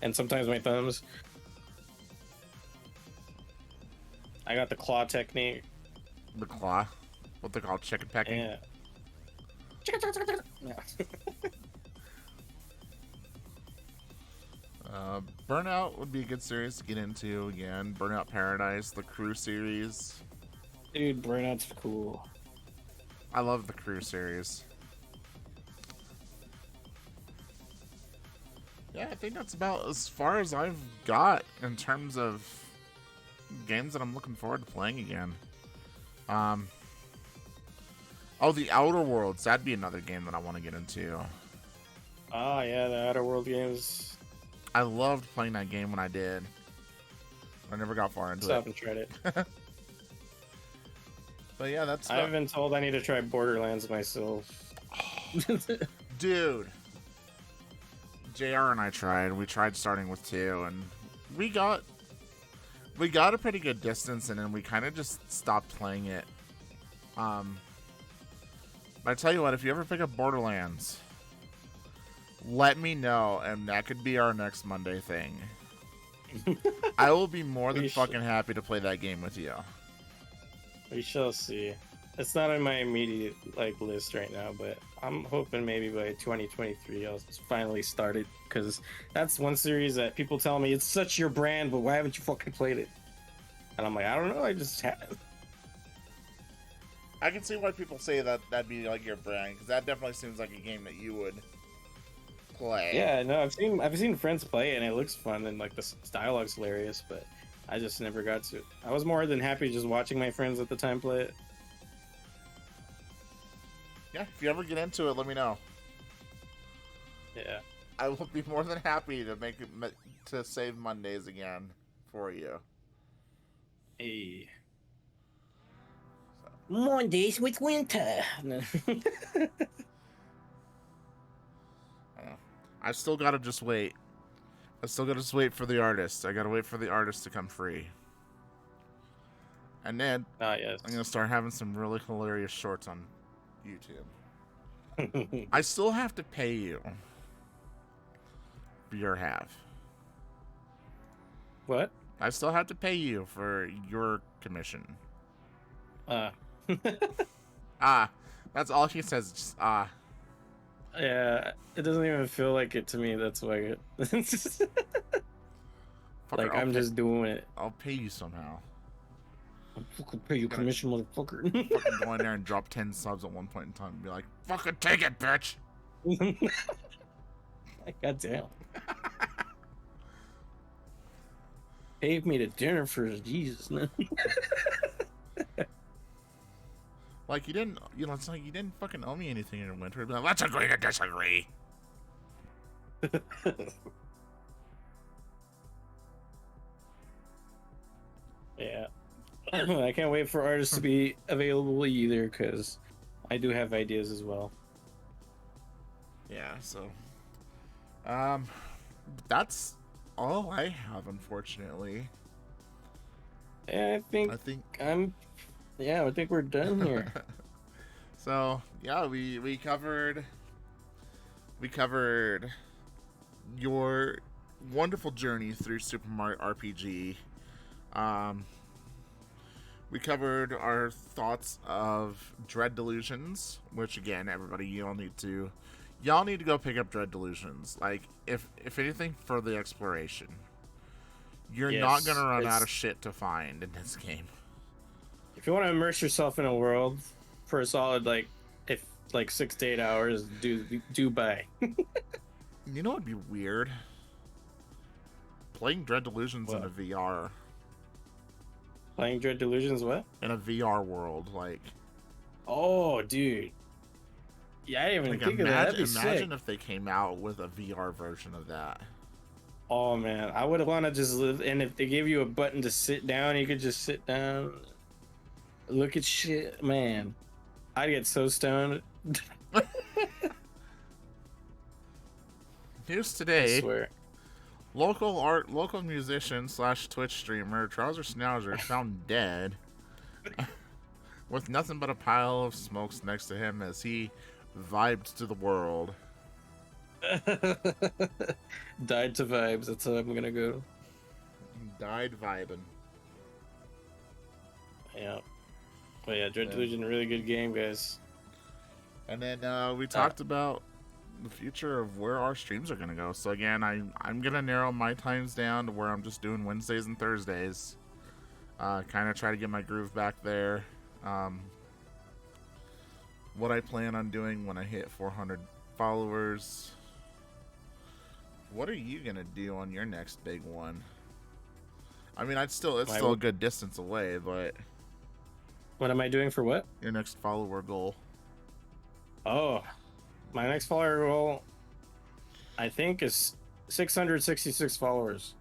and sometimes my thumbs. I got the claw technique. The claw? What they call chicken pecking? Yeah. Yeah. Burnout would be a good series to get into again. Burnout Paradise, the Crew series. Dude, Burnout's cool. I love the Crew series. Yeah, I think that's about as far as I've got in terms of games that I'm looking forward to playing again. Oh, the Outer Worlds. That'd be another game that I want to get into. Oh, yeah, the Outer World games. I loved playing that game when I did. I never got far into Stop it. and tried it. But yeah, that's... I've been told I need to try Borderlands myself. Dude. JR and I tried. We tried starting with 2, and we got a pretty good distance, and then we kind of just stopped playing it. But I tell you what, if you ever pick up Borderlands, let me know, and that could be our next Monday thing. I will be more than fucking happy to play that game with you. We shall see. It's not on my immediate like list right now, but I'm hoping maybe by 2023 I'll finally start it, because that's one series that people tell me it's such your brand, but why haven't you fucking played it? And I'm like, I don't know, I just haven't. I can see why people say that that'd be like your brand, because that definitely seems like a game that you would play. Yeah, no, I've seen friends play it and it looks fun and like the dialogue's hilarious, but I just never got to it. I was more than happy just watching my friends at the time play it. Yeah, if you ever get into it, let me know. Yeah. I will be more than happy to make it to save Mondays again for you. Hey. Mondays with Winter. I still gotta just wait. I still gotta just wait for the artist. I gotta wait for the artist to come free. And then Yes. I'm gonna start having some really hilarious shorts on YouTube. I still have to pay you for your half. What? I still have to pay you for your commission. That's all he says. Just Yeah, it doesn't even feel like it to me. That's why like I'm just doing it. I'll pay you somehow. I'll fucking pay you commission, motherfucker. Fucking go in there and drop 10 subs at one point in time and be like, fucking take it, bitch. God damn. Take me to dinner for Jesus. Like, you didn't, it's like you didn't fucking owe me anything in winter. You'd be like, let's agree to disagree. Yeah. I can't wait for artists to be available either, because I do have ideas as well. Yeah, so that's all I have, unfortunately. Yeah, I think I think we're done here. so yeah, we covered your wonderful journey through Super Mario RPG. Um, we covered our thoughts of Dread Delusions, which again, everybody, y'all need to go pick up Dread Delusions. Like, if anything, for the exploration. You're not gonna run out of shit to find in this game. If you want to immerse yourself in a world for a solid if 6 to 8 hours, do buy. You know what'd be weird? Playing Dread Delusions in a VR. Playing Dread Delusions, what? In a VR world, like. Oh, dude. Yeah, I didn't even think of that. That'd be imagine sick. if they came out with a VR version of that. Oh man, I would want to just live. And if they gave you a button to sit down, you could just sit down, look at shit. Man, I'd get so stoned. News today. I swear. Local musician / Twitch streamer Trouser Schnauzer found dead with nothing but a pile of smokes next to him as he vibed to the world. Died to vibes. That's how I'm gonna go. Died vibing. Yeah. But yeah, Dread Delusion, really good game, guys. And then we talked about the future of where our streams are gonna go. So again, I'm gonna narrow my times down to where I'm just doing Wednesdays and Thursdays. Kind of try to get my groove back there. What I plan on doing when I hit 400 followers. What are you gonna do on your next big one? I mean, it's still a good distance away, but what am I doing for what? Your next follower goal. Oh, my next follower goal, I think, is 666 followers.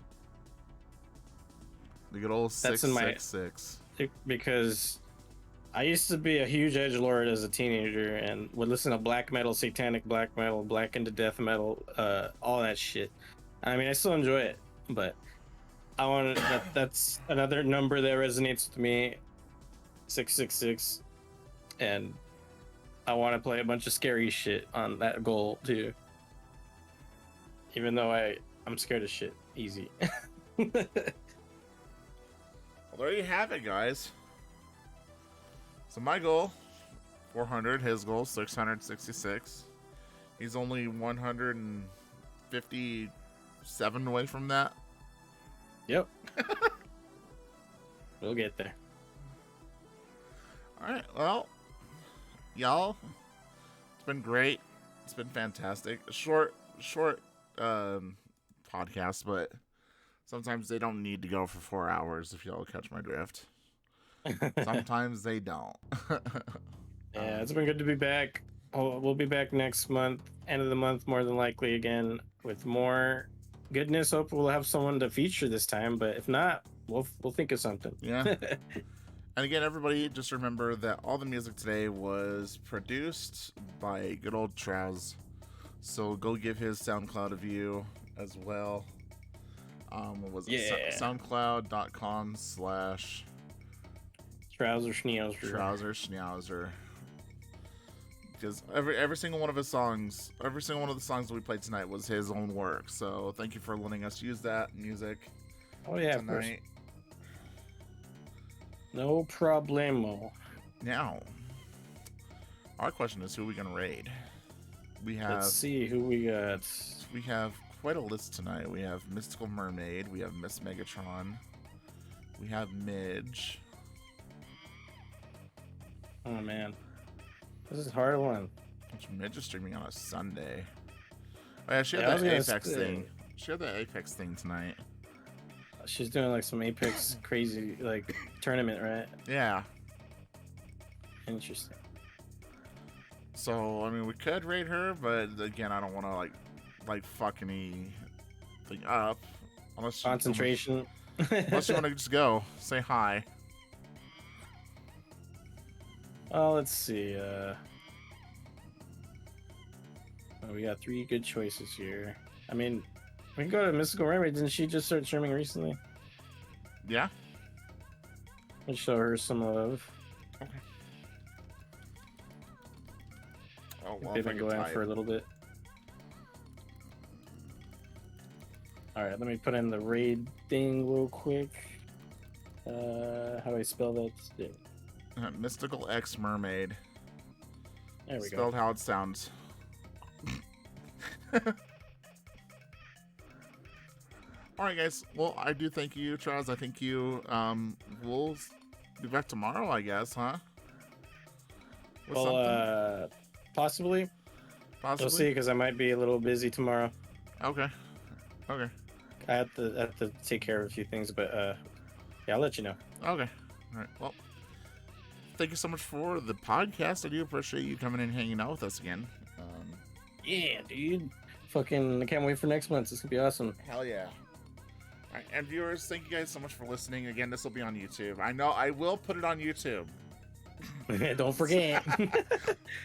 The good old 666. Because I used to be a huge edgelord as a teenager and would listen to black metal, satanic black metal, black into death metal, all that shit. I mean, I still enjoy it, but I want that's another number that resonates with me. 666, and I want to play a bunch of scary shit on that goal too. Even though I'm scared of shit easy. Well, there you have it, guys. So my goal, 400. His goal, 666. He's only 157 away from that. Yep. We'll get there. All right. Well, y'all, it's been great. It's been fantastic. A short podcast, but sometimes they don't need to go for 4 hours, if y'all catch my drift. Sometimes they don't. Yeah, it's been good to be back. We'll be back next month, end of the month, more than likely again, with more goodness. Hope we'll have someone to feature this time, but if not, we'll think of something. Yeah. And again, everybody, just remember that all the music today was produced by good old Trouz. So go give his SoundCloud a view as well. What was it? Yeah. SoundCloud.com/ Trouser Schnauzer. Because every single one of his songs, every single one of the songs that we played tonight was his own work. So thank you for letting us use that music. Oh yeah, tonight. of course. No problemo. Now, our question is, who are we gonna raid? Let's see who we got. We have quite a list tonight. We have Mystical Mermaid. We have Miss Megatron. We have Midge. Oh man, this is a hard one. Which Midge is streaming on a Sunday. Oh yeah, she had that Apex thing. She had that Apex thing tonight. She's doing like some Apex crazy like tournament, right? Yeah. Interesting. So I mean, we could raid her, but again, I don't want to like fuck anything up unless Concentration. unless you want to just go say hi. Oh, let's see. We got 3 good choices here. I mean, we can go to Mystical Mermaid. Didn't she just start streaming recently? Yeah. Let's show her some love. Okay. Oh well, They've been going for a little bit. All right, let me put in the raid thing real quick. How do I spell that? Mystical X Mermaid. There we Spelled go. how it sounds. All right, guys. Well, I do thank you, Charles. I thank you. We'll be back tomorrow, I guess, huh? With Well, possibly. possibly. We'll see, because I might be a little busy tomorrow. Okay. Okay. I have to take care of a few things, but yeah, I'll let you know. Okay. All right. Well, thank you so much for the podcast. I do appreciate you coming and hanging out with us again. Yeah, dude. Fucking, I can't wait for next month. It's gonna be awesome. Hell yeah. All right, and viewers, thank you guys so much for listening. Again, this will be on YouTube. I know I will put it on YouTube. Don't forget.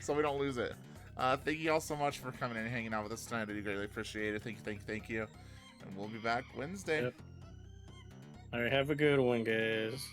So we don't lose it. Thank you all so much for coming and hanging out with us tonight. I do greatly appreciate it. Thank you. And we'll be back Wednesday. Yep. All right, have a good one, guys.